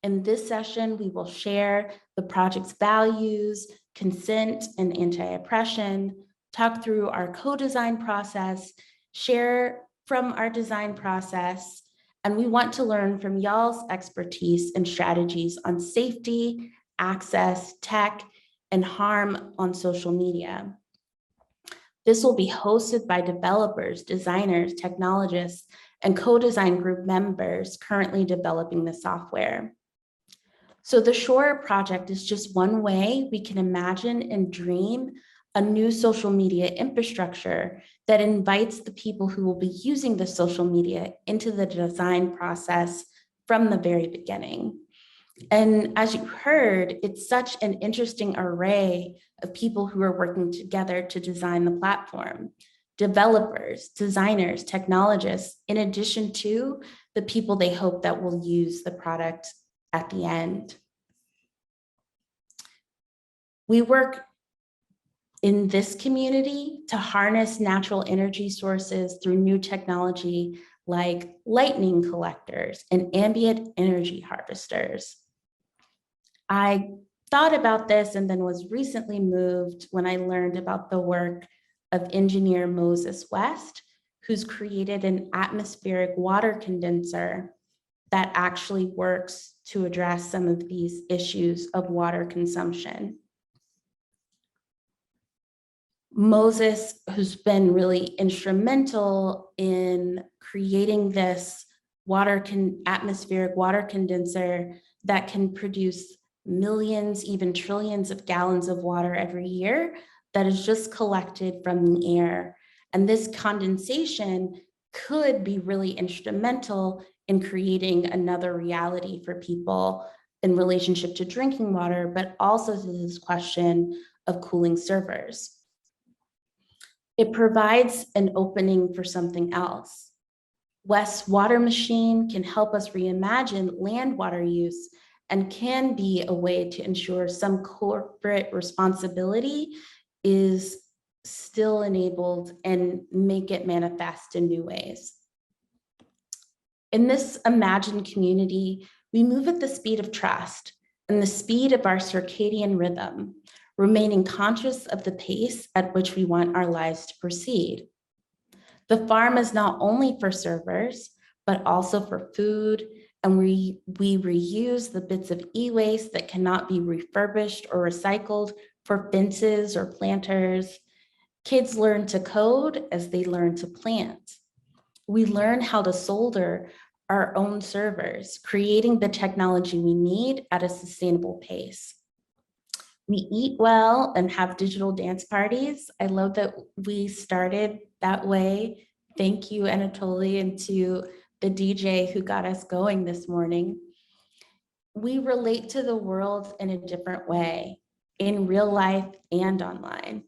In this session, we will share the project's values, consent, and anti-oppression, talk through our co-design process, share from our design process, and we want to learn from y'all's expertise and strategies on safety, access, tech, and harm on social media." This will be hosted by developers, designers, technologists, and co-design group members currently developing the software. So the Shore Project is just one way we can imagine and dream a new social media infrastructure that invites the people who will be using the social media into the design process from the very beginning. And as you heard, it's such an interesting array of people who are working together to design the platform. Developers, designers, technologists, in addition to the people they hope that will use the product at the end. We work in this community to harness natural energy sources through new technology like lightning collectors and ambient energy harvesters. I thought about this and then was recently moved when I learned about the work of engineer Moses West, who's created an atmospheric water condenser that actually works to address some of these issues of water consumption. Moses, who's been really instrumental in creating this atmospheric water condenser that can produce millions, even trillions of gallons of water every year that is just collected from the air. And this condensation could be really instrumental in creating another reality for people in relationship to drinking water, but also to this question of cooling servers. It provides an opening for something else. West's water machine can help us reimagine land water use and can be a way to ensure some corporate responsibility is still enabled and make it manifest in new ways. In this imagined community, we move at the speed of trust and the speed of our circadian rhythm, remaining conscious of the pace at which we want our lives to proceed. The farm is not only for servers, but also for food, and we reuse the bits of e-waste that cannot be refurbished or recycled for fences or planters. Kids learn to code as they learn to plant. We learn how to solder our own servers, creating the technology we need at a sustainable pace. We eat well and have digital dance parties. I love that we started that way. Thank you, Anatoliy, and to the DJ who got us going this morning. We relate to the world in a different way, in real life and online.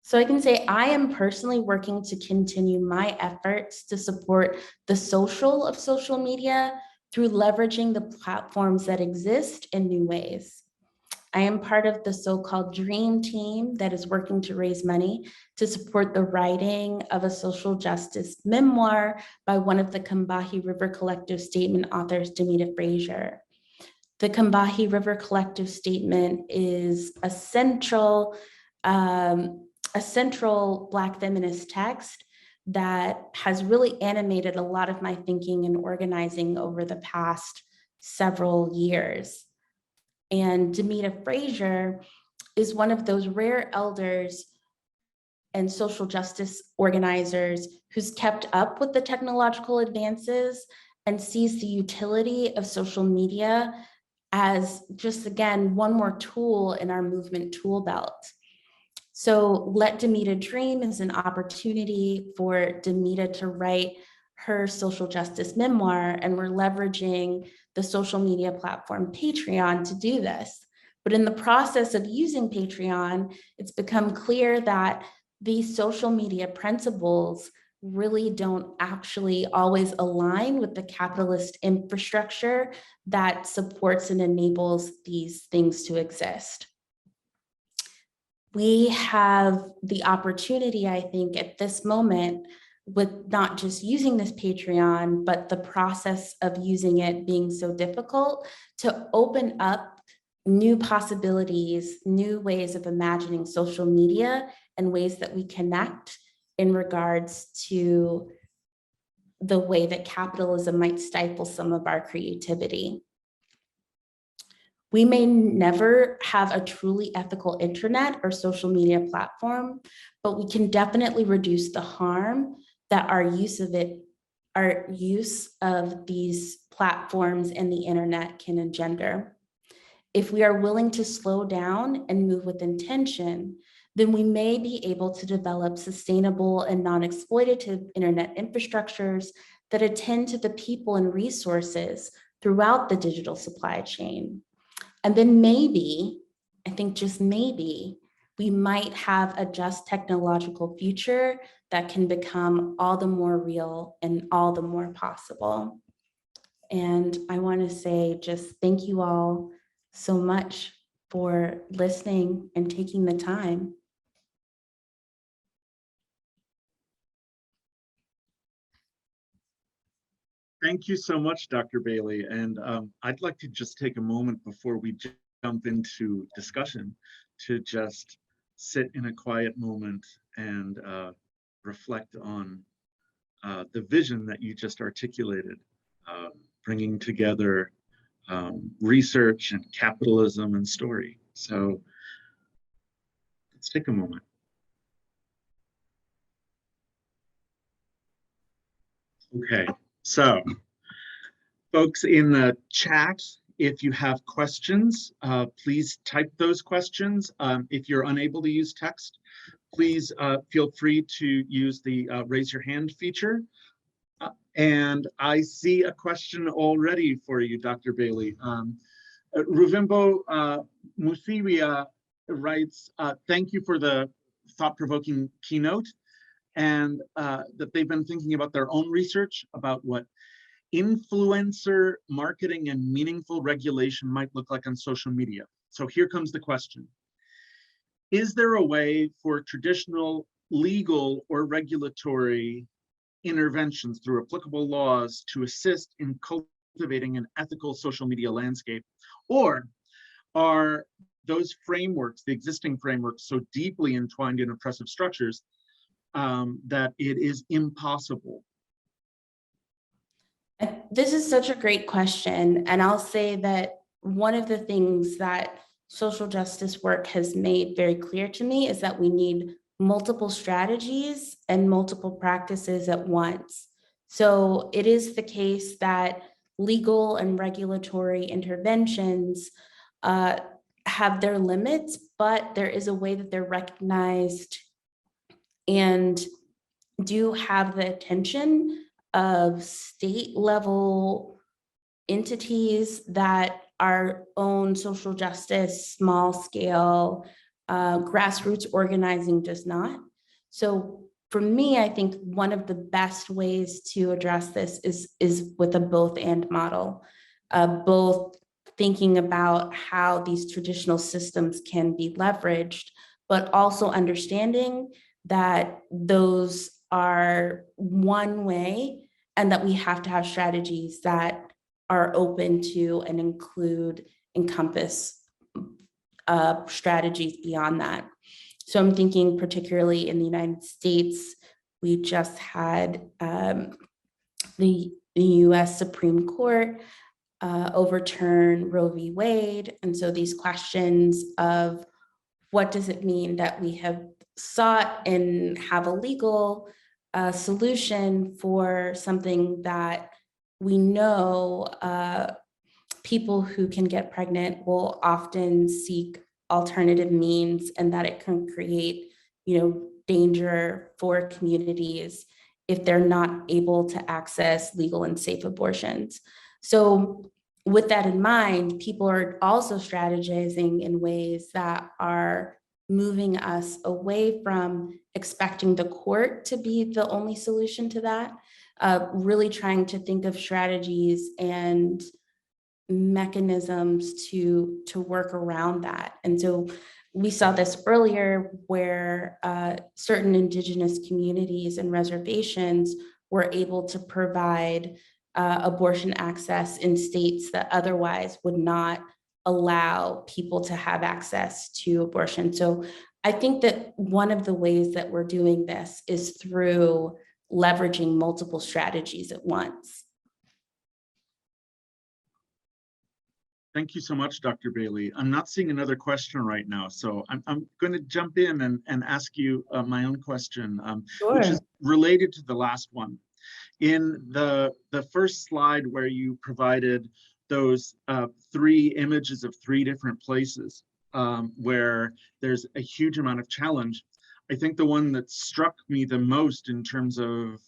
So I can say I am personally working to continue my efforts to support the social of social media through leveraging the platforms that exist in new ways. I am part of the so-called dream team that is working to raise money to support the writing of a social justice memoir by one of the Combahee River Collective Statement authors, Demita Frazier. The Combahee River Collective Statement is a central Black feminist text that has really animated a lot of my thinking and organizing over the past several years. And Demita Frazier is one of those rare elders and social justice organizers who's kept up with the technological advances and sees the utility of social media as just, again, one more tool in our movement tool belt. So Let Demita Dream is an opportunity for Demita to write her social justice memoir, and we're leveraging the social media platform Patreon to do this. But in the process of using Patreon, it's become clear that these social media principles really don't actually always align with the capitalist infrastructure that supports and enables these things to exist. We have the opportunity, I think, at this moment, with not just using this Patreon, but the process of using it being so difficult, to open up new possibilities, new ways of imagining social media and ways that we connect in regards to the way that capitalism might stifle some of our creativity. We may never have a truly ethical internet or social media platform, but we can definitely reduce the harm that our use of these platforms and the internet can engender. if we are willing to slow down and move with intention, then we may be able to develop sustainable and non-exploitative internet infrastructures that attend to the people and resources throughout the digital supply chain. And then maybe, I think just maybe, we might have a just technological future that can become all the more real and all the more possible. And I want to say just thank you all so much for listening and taking the time. Thank you so much, Dr. Bailey. And I'd like to just take a moment before we jump into discussion to just sit in a quiet moment and reflect on the vision that you just articulated, bringing together research and capitalism and story. So let's take a moment. Okay, so folks in the chat, if you have questions, please type those questions. If you're unable to use text, please feel free to use the raise your hand feature. And I see a question already for you, Dr. Bailey. Ruvimbo Musiwia writes, thank you for the thought-provoking keynote, and that they've been thinking about their own research about what influencer marketing and meaningful regulation might look like on social media. So here comes the question. Is there a way for traditional legal or regulatory interventions through applicable laws to assist in cultivating an ethical social media landscape? Or are those frameworks, the existing frameworks, so deeply entwined in oppressive structures that it is impossible? This is such a great question. And I'll say that one of the things that social justice work has made very clear to me is that we need multiple strategies and multiple practices at once. So it is the case that legal and regulatory interventions have their limits, but there is a way that they're recognized and do have the attention of state level entities that our own social justice, small scale, grassroots organizing does not. So for me, I think one of the best ways to address this is with a both and model, both thinking about how these traditional systems can be leveraged, but also understanding that those are one way and that we have to have strategies that are open to and encompass strategies beyond that. So I'm thinking particularly in the United States, we just had the US Supreme Court overturn Roe v. Wade. And so these questions of what does it mean that we have sought and have a legal solution for something that we know people who can get pregnant will often seek alternative means, and that it can create, danger for communities if they're not able to access legal and safe abortions. So with that in mind, people are also strategizing in ways that are moving us away from expecting the court to be the only solution to that, really trying to think of strategies and mechanisms to work around that. And so we saw this earlier where certain indigenous communities and reservations were able to provide abortion access in states that otherwise would not allow people to have access to abortion. So I think that one of the ways that we're doing this is through leveraging multiple strategies at once. Thank you so much, Dr. Bailey. I'm not seeing another question right now, so I'm going to jump in and ask you my own question, Sure. which is related to the last one. In the first slide where you provided those three images of three different places where there's a huge amount of challenge. I think the one that struck me the most in terms of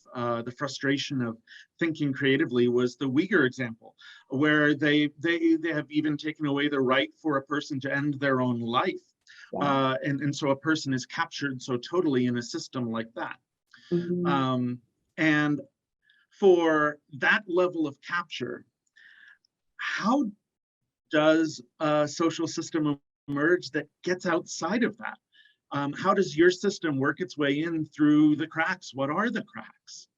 the frustration of thinking creatively was the Uyghur example, where they have even taken away the right for a person to end their own life. Yeah. And so a person is captured so totally in a system like that. Mhm. And for that level of capture, how does a social system emerge that gets outside of that? How does your system work its way in through the cracks? What are the cracks?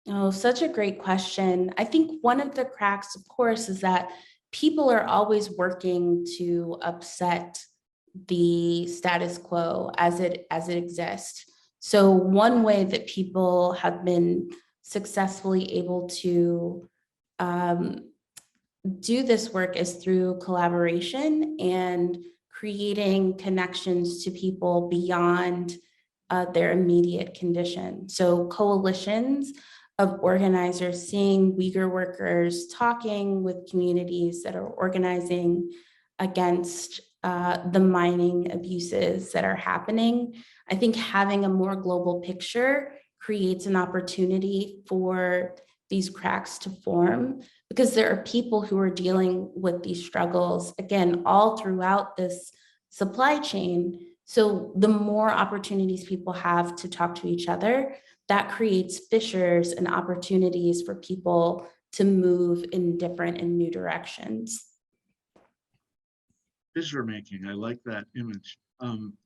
Oh, such a great question. I think one of the cracks, of course, is that people are always working to upset the status quo as it exists. So one way that people have been successfully able to do this work is through collaboration and creating connections to people beyond their immediate condition. So coalitions of organizers seeing Uyghur workers talking with communities that are organizing against the mining abuses that are happening. I think having a more global picture creates an opportunity for these cracks to form, because there are people who are dealing with these struggles, again, all throughout this supply chain. So the more opportunities people have to talk to each other, that creates fissures and opportunities for people to move in different and new directions. Fissure making, I like that image.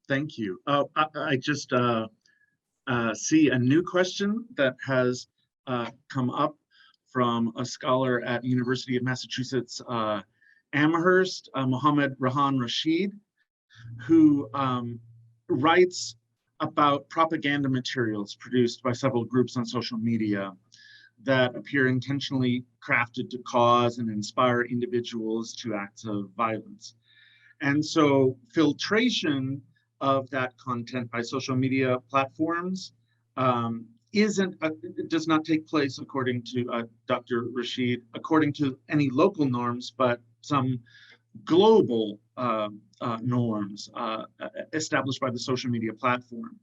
Thank you. I just see a new question that has come up from a scholar at University of Massachusetts Amherst, Mohammed Rahan Rashid, who writes about propaganda materials produced by several groups on social media that appear intentionally crafted to cause and inspire individuals to acts of violence. And so filtration of that content by social media platforms does not take place, according to Dr. Rashid, according to any local norms, but some global norms established by the social media platform.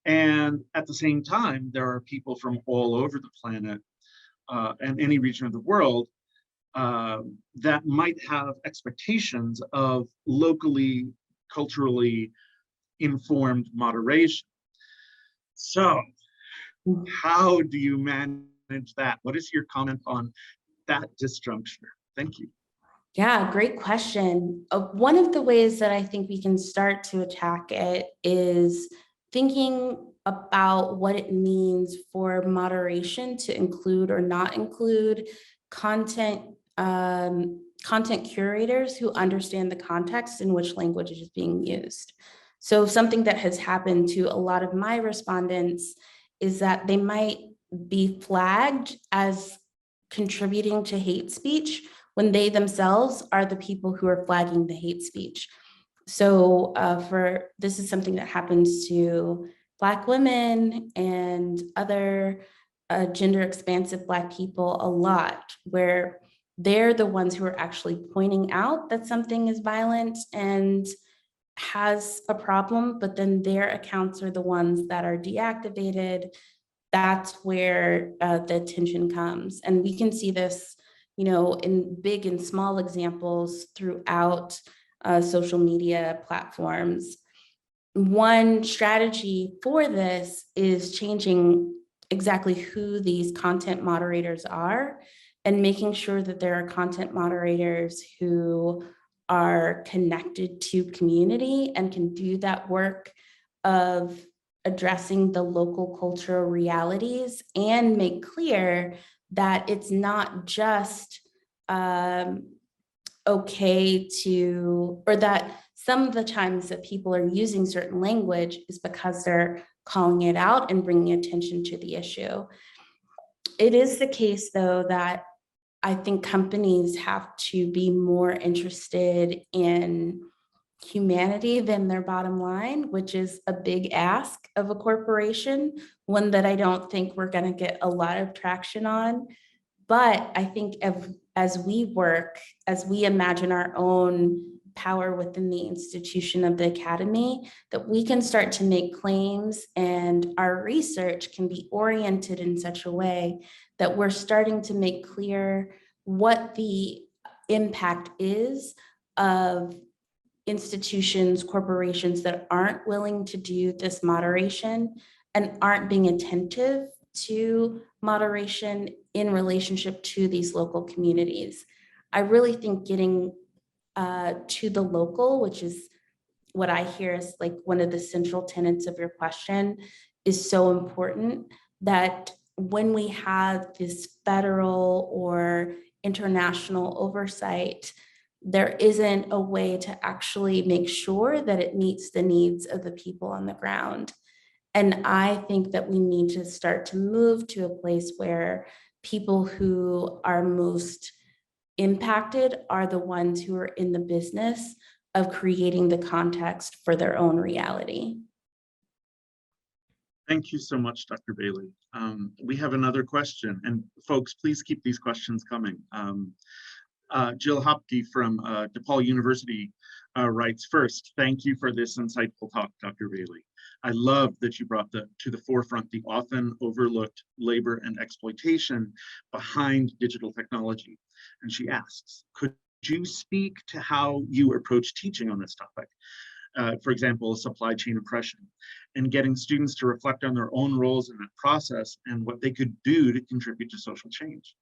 And at the same time, there are people from all over the planet and any region of the world that might have expectations of locally, culturally informed moderation. So how do you manage that? What is your comment on that disjuncture? Thank you. Yeah, great question. One of the ways that I think we can start to attack it is thinking about what it means for moderation to include or not include content curators who understand the context in which language is being used. So something that has happened to a lot of my respondents is that they might be flagged as contributing to hate speech when they themselves are the people who are flagging the hate speech. So this is something that happens to Black women and other gender expansive Black people a lot, where they're the ones who are actually pointing out that something is violent and has a problem, but then their accounts are the ones that are deactivated. That's where the attention comes. And we can see this, in big and small examples throughout social media platforms. One strategy for this is changing exactly who these content moderators are and making sure that there are content moderators who are connected to community and can do that work of addressing the local cultural realities and make clear that it's not just okay to, or that some of the times that people are using certain language is because they're calling it out and bringing attention to the issue. It is the case, though, that I think companies have to be more interested in humanity than their bottom line, which is a big ask of a corporation, one that I don't think we're going to get a lot of traction on. But I think as we work, as we imagine our own power within the institution of the academy, that we can start to make claims and our research can be oriented in such a way that we're starting to make clear what the impact is of institutions, corporations that aren't willing to do this moderation and aren't being attentive to moderation in relationship to these local communities. I really think getting to the local, which is what I hear is like one of the central tenets of your question, is so important, that when we have this federal or international oversight, there isn't a way to actually make sure that it meets the needs of the people on the ground. And I think that we need to start to move to a place where people who are most impacted are the ones who are in the business of creating the context for their own reality. Thank you so much, Dr. Bailey. We have another question, and folks, please keep these questions coming. Jill Hopke from DePaul University writes, first, thank you for this insightful talk, Dr. Bailey. I love that you brought to the forefront the often overlooked labor and exploitation behind digital technology. And she asks, could you speak to how you approach teaching on this topic? For example, supply chain oppression, and getting students to reflect on their own roles in that process and what they could do to contribute to social change.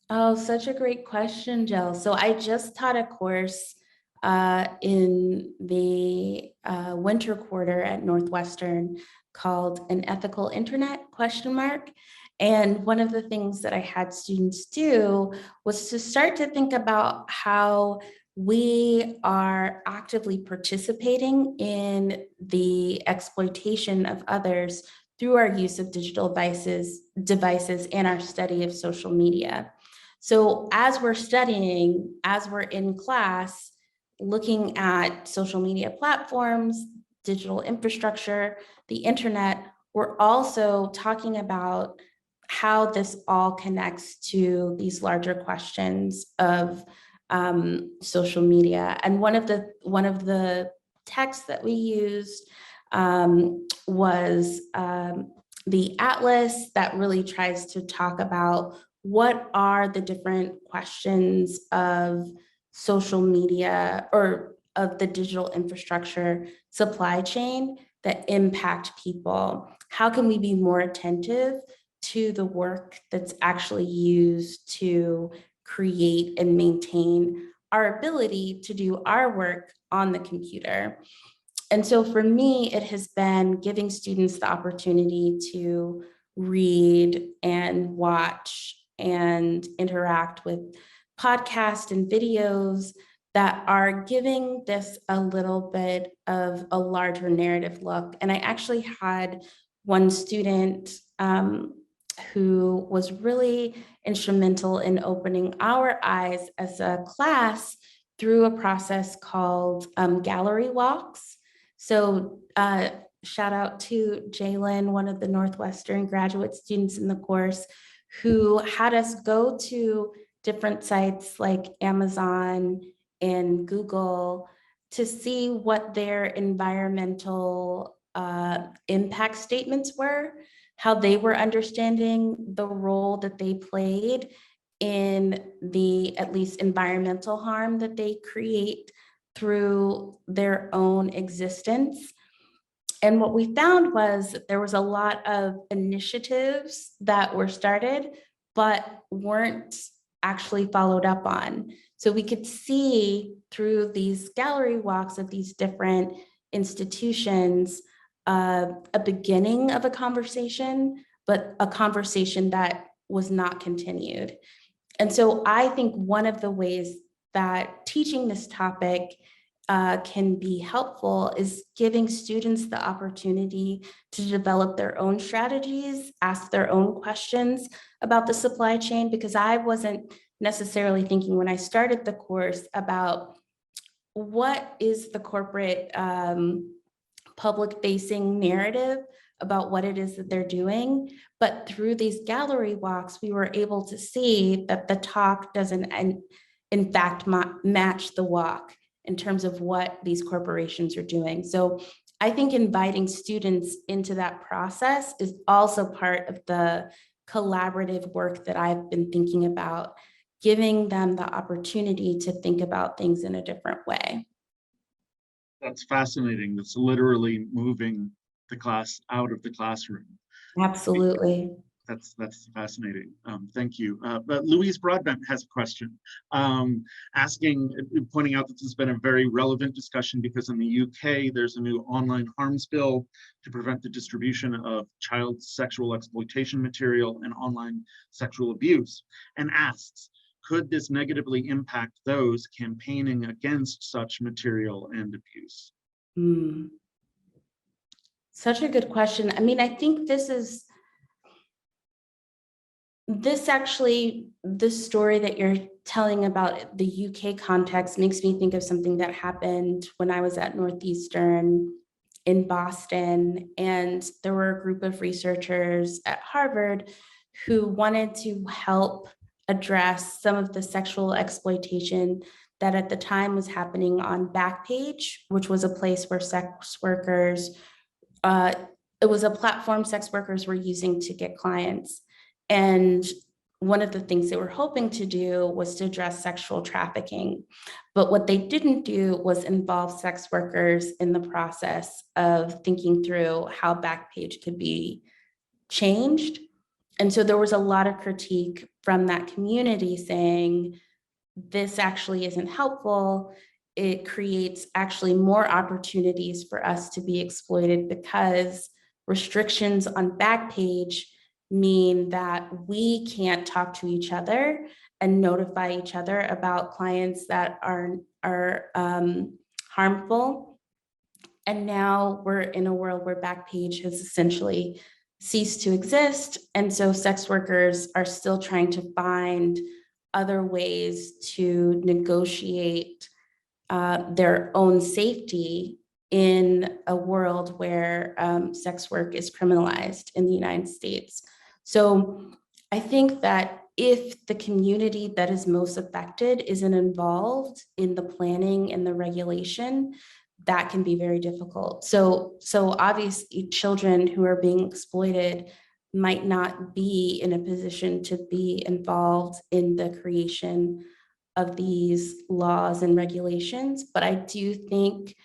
Oh, such a great question, Jill. So I just taught a course in the winter quarter at Northwestern called An Ethical Internet ? And one of the things that I had students do was to start to think about how we are actively participating in the exploitation of others through our use of digital devices and our study of social media. So as we're studying, as we're in class, looking at social media platforms, digital infrastructure, the internet, we're also talking about how this all connects to these larger questions of social media. And one of the texts that we used was the atlas that really tries to talk about what are the different questions of social media or of the digital infrastructure supply chain that impact people. How can we be more attentive to the work that's actually used to create and maintain our ability to do our work on the computer? And so for me, it has been giving students the opportunity to read and watch and interact with podcasts and videos that are giving this a little bit of a larger narrative look. And I actually had one student who was really instrumental in opening our eyes as a class through a process called gallery walks. So shout out to Jalen, one of the Northwestern graduate students in the course, who had us go to different sites like Amazon and Google to see what their environmental impact statements were, how they were understanding the role that they played in the at least environmental harm that they create through their own existence. And what we found was that there was a lot of initiatives that were started, but weren't actually followed up on. So we could see through these gallery walks of these different institutions, a beginning of a conversation, but a conversation that was not continued. And so I think one of the ways that teaching this topic can be helpful is giving students the opportunity to develop their own strategies, ask their own questions about the supply chain, because I wasn't necessarily thinking when I started the course about what is the corporate public-facing narrative about what it is that they're doing. But through these gallery walks, we were able to see that the talk doesn't, in fact, match the walk in terms of what these corporations are doing. So I think inviting students into that process is also part of the collaborative work that I've been thinking about, giving them the opportunity to think about things in a different way. That's fascinating. That's literally moving the class out of the classroom. Absolutely. That's fascinating. Thank you. But Louise Broadbent has a question, pointing out that this has been a very relevant discussion because in the UK, there's a new online harms bill to prevent the distribution of child sexual exploitation material and online sexual abuse, and asks, could this negatively impact those campaigning against such material and abuse? Such a good question. I mean, I think this story that you're telling about the UK context makes me think of something that happened when I was at Northeastern in Boston. And there were a group of researchers at Harvard who wanted to help address some of the sexual exploitation that at the time was happening on Backpage, which was a place where sex workers, it was a platform sex workers were using to get clients. And one of the things they were hoping to do was to address sexual trafficking. But what they didn't do was involve sex workers in the process of thinking through how Backpage could be changed. And so there was a lot of critique from that community saying, this actually isn't helpful. It creates actually more opportunities for us to be exploited because restrictions on Backpage mean that we can't talk to each other and notify each other about clients that are harmful. And now we're in a world where Backpage has essentially ceased to exist. And so sex workers are still trying to find other ways to negotiate their own safety in a world where sex work is criminalized in the United States. So I think that if the community that is most affected isn't involved in the planning and the regulation, that can be very difficult. So obviously children who are being exploited might not be in a position to be involved in the creation of these laws and regulations. But I do think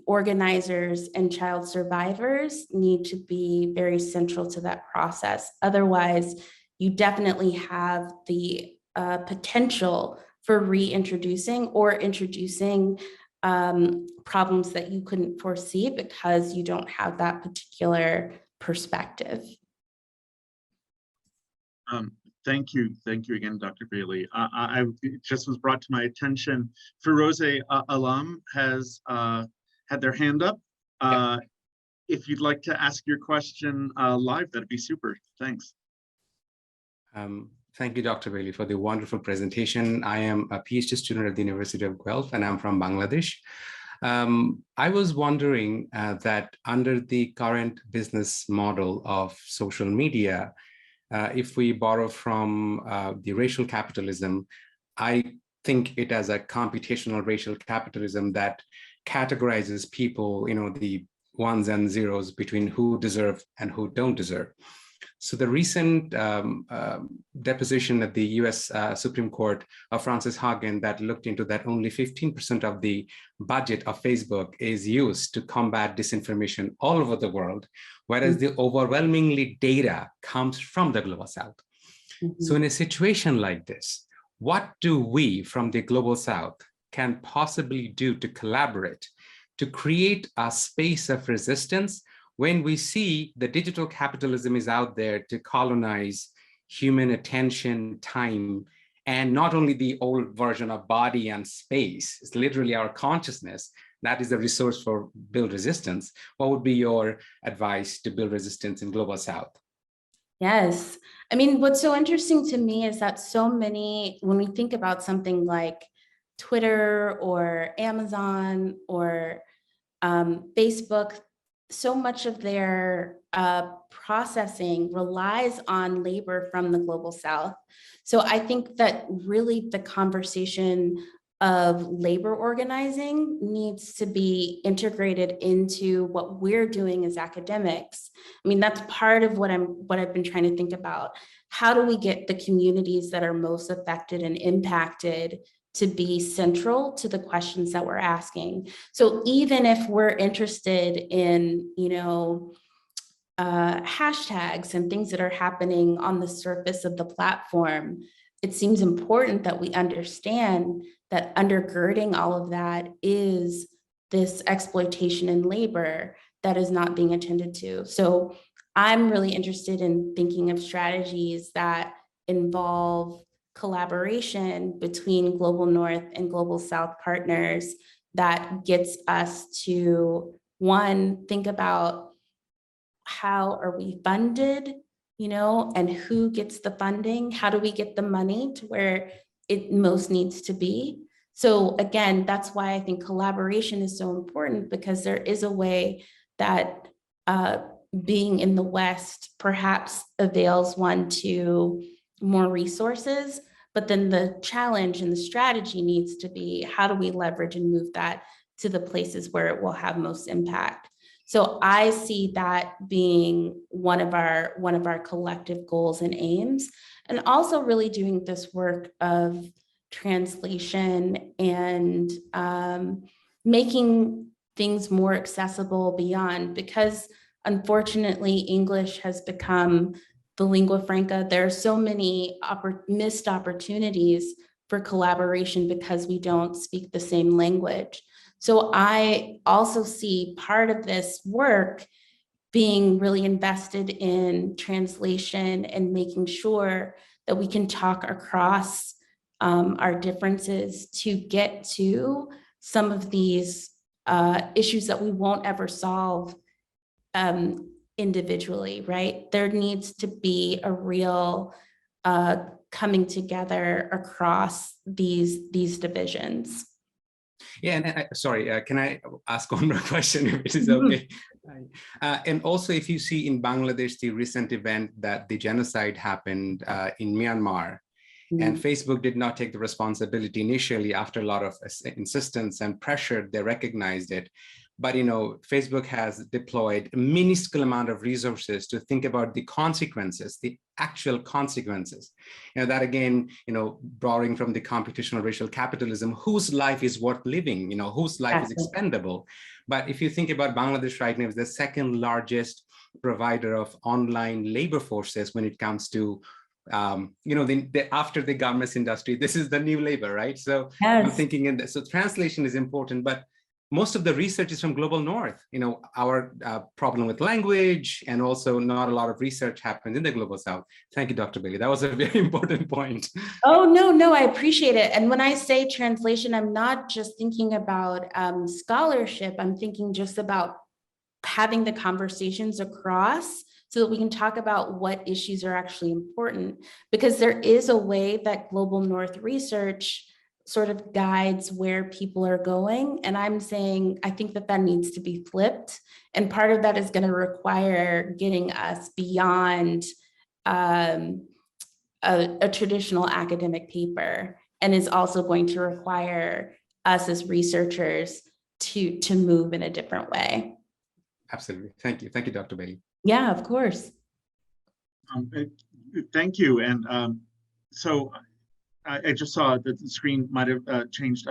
organizers and child survivors need to be very central to that process. Otherwise, you definitely have the potential for reintroducing or introducing problems that you couldn't foresee because you don't have that particular perspective. Thank you again, Dr. Bailey. It just was brought to my attention, Firoze Alam has had their hand up. If you'd like to ask your question live, that'd be super. Thanks. Thank you, Dr. Bailey, for the wonderful presentation. I am a PhD student at the University of Guelph, and I'm from Bangladesh. I was wondering that under the current business model of social media, if we borrow from the racial capitalism, I think it as a computational racial capitalism that categorizes people, the ones and zeros between who deserve and who don't deserve. So the recent deposition at the US Supreme Court of Frances Haugen that looked into that only 15% of the budget of Facebook is used to combat disinformation all over the world, whereas the overwhelmingly data comes from the Global South. So in a situation like this, what do we from the Global South can possibly do to collaborate, to create a space of resistance when we see the digital capitalism is out there to colonize human attention, time, and not only the old version of body and space, it's literally our consciousness. That is the resource for build resistance. What would be your advice to build resistance in Global South? Yes. I mean, what's so interesting to me is that so many, when we think about something like Twitter or Amazon or Facebook, so much of their processing relies on labor from the global South. So I think that really the conversation of labor organizing needs to be integrated into what we're doing as academics. I mean, that's part of what I've been trying to think about. How do we get the communities that are most affected and impacted to be central to the questions that we're asking? So even if we're interested in, hashtags and things that are happening on the surface of the platform, it seems important that we understand that undergirding all of that is this exploitation in labor that is not being attended to. So I'm really interested in thinking of strategies that involve collaboration between Global North and Global South partners that gets us to, one, think about how are we funded, and who gets the funding? How do we get the money to where it most needs to be? So again, that's why I think collaboration is so important, because there is a way that being in the West perhaps avails one to more resources, but then the challenge and the strategy needs to be, how do we leverage and move that to the places where it will have most impact? So I see that being one of our collective goals and aims, and also really doing this work of translation and making things more accessible beyond, because unfortunately English has become the lingua franca. There are so many missed opportunities for collaboration because we don't speak the same language. So I also see part of this work being really invested in translation and making sure that we can talk across our differences to get to some of these issues that we won't ever solve individually, right? There needs to be a real coming together across these divisions. Yeah, and sorry, can I ask one more question, if it is okay? And also, if you see in Bangladesh, the recent event that the genocide happened in Myanmar, and Facebook did not take the responsibility initially. After a lot of insistence and pressure, they recognized it. But Facebook has deployed a minuscule amount of resources to think about the consequences, the actual consequences. That again, borrowing from the computational racial capitalism, whose life is worth living, whose life is expendable. But if you think about Bangladesh right now, it's the second largest provider of online labor forces when it comes to after the garments industry, this is the new labor, right? So yes. I'm thinking, so translation is important, but most of the research is from Global North. Our problem with language, and also not a lot of research happens in the Global South. Thank you, Dr. Bailey. That was a very important point. Oh, no, I appreciate it. And when I say translation, I'm not just thinking about scholarship. I'm thinking just about having the conversations across so that we can talk about what issues are actually important. Because there is a way that Global North research sort of guides where people are going. And I'm saying, I think that needs to be flipped. And part of that is going to require getting us beyond a traditional academic paper, and is also going to require us as researchers to move in a different way. Absolutely. Thank you. Thank you, Dr. Bailey. Yeah, of course. Thank you. And so I just saw that the screen might have changed.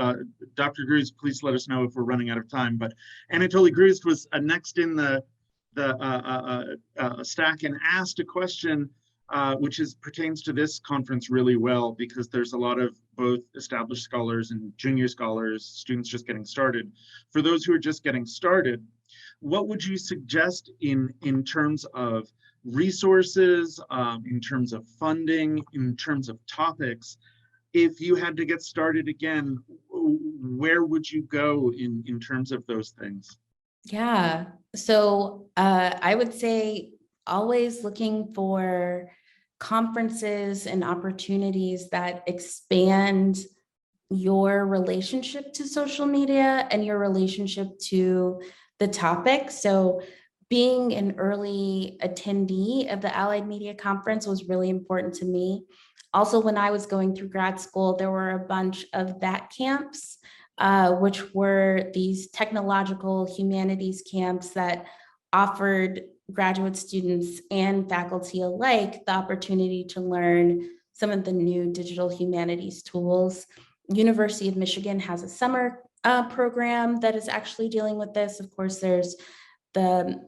Dr. Gruzd, please let us know if we're running out of time. But Anatoliy Gruzd was next in the stack and asked a question which pertains to this conference really well, because there's a lot of both established scholars and junior scholars, students just getting started. For those who are just getting started, what would you suggest in terms of resources, in terms of funding, in terms of topics? If you had to get started again, where would you go in terms of those things? Yeah, so I would say always looking for conferences and opportunities that expand your relationship to social media and your relationship to the topic. So being an early attendee of the Allied Media Conference was really important to me. Also, when I was going through grad school, there were a bunch of VAT camps, which were these technological humanities camps that offered graduate students and faculty alike the opportunity to learn some of the new digital humanities tools. University of Michigan has a summer program that is actually dealing with this. Of course, there's the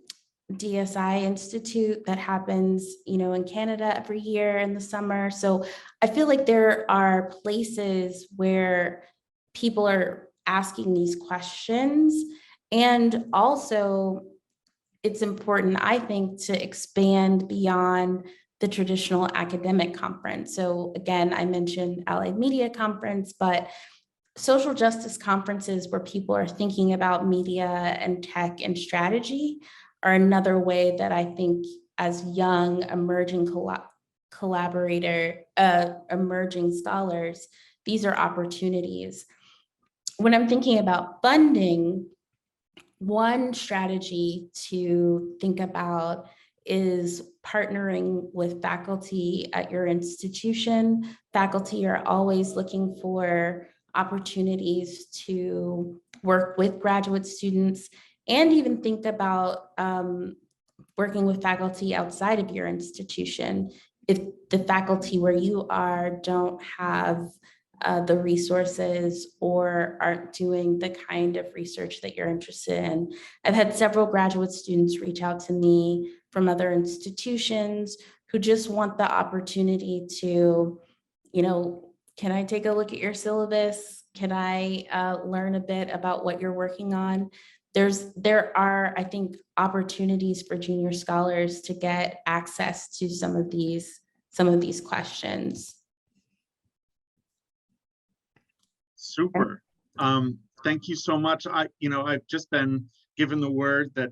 DSI Institute that happens, in Canada every year in the summer. So I feel like there are places where people are asking these questions. And also, it's important, I think, to expand beyond the traditional academic conference. So again, I mentioned Allied Media Conference, but social justice conferences where people are thinking about media and tech and strategy are another way that I think as young emerging emerging scholars, these are opportunities. When I'm thinking about funding, one strategy to think about is partnering with faculty at your institution. Faculty are always looking for opportunities to work with graduate students and even think about working with faculty outside of your institution. If the faculty where you are don't have the resources or aren't doing the kind of research that you're interested in. I've had several graduate students reach out to me from other institutions who just want the opportunity to, can I take a look at your syllabus? Can I learn a bit about what you're working on? There are, I think, opportunities for junior scholars to get access to some of these questions. Super. Thank you so much. I've just been given the word that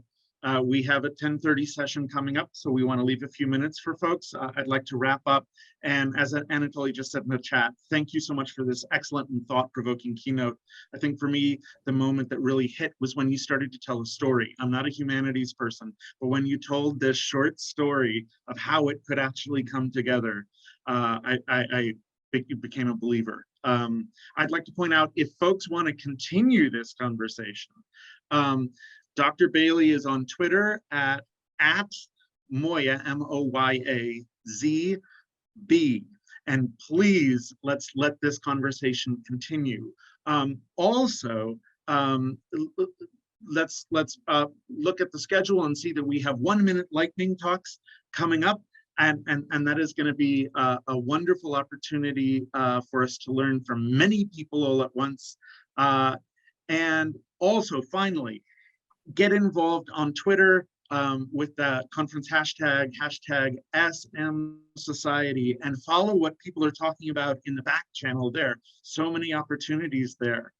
we have a 10:30 session coming up, so we want to leave a few minutes for folks. I'd like to wrap up. And as Anatoly just said in the chat, thank you so much for this excellent and thought-provoking keynote. I think for me, the moment that really hit was when you started to tell a story. I'm not a humanities person, but when you told this short story of how it could actually come together, I became a believer. I'd like to point out, if folks want to continue this conversation, Dr. Bailey is on Twitter at Moya, MOYAZB. And please, let's let this conversation continue. Also, let's look at the schedule and see that we have 1-minute lightning talks coming up. And that is going to be a wonderful opportunity for us to learn from many people all at once. And also, finally, get involved on Twitter with the conference hashtag SM Society, and follow what people are talking about in the back channel there. So many opportunities there.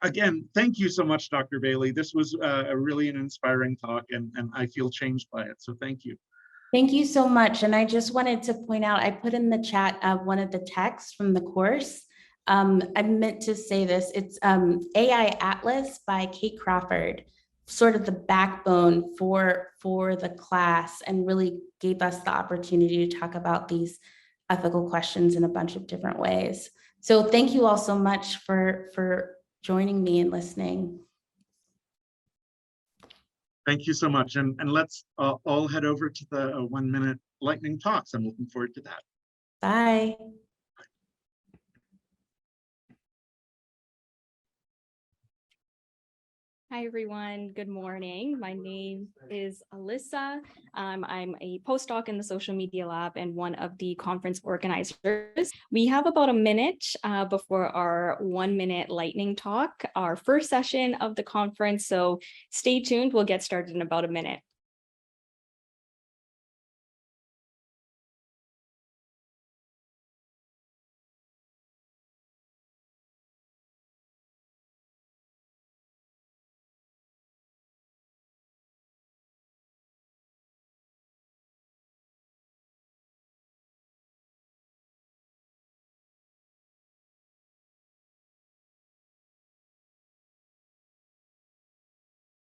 Again, thank you so much, Dr. Bailey. This was really an inspiring talk, and I feel changed by it. So thank you. Thank you so much. And I just wanted to point out, I put in the chat one of the texts from the course. I meant to say this, it's AI Atlas by Kate Crawford, sort of the backbone for the class, and really gave us the opportunity to talk about these ethical questions in a bunch of different ways. So thank you all so much for joining me and listening. Thank you so much. And let's all head over to the 1-minute lightning talks. I'm looking forward to that. Bye. Hi, everyone. Good morning. My name is Alyssa. I'm a postdoc in the social media lab and one of the conference organizers. We have about a minute before our 1-minute lightning talk, our first session of the conference. So stay tuned. We'll get started in about a minute.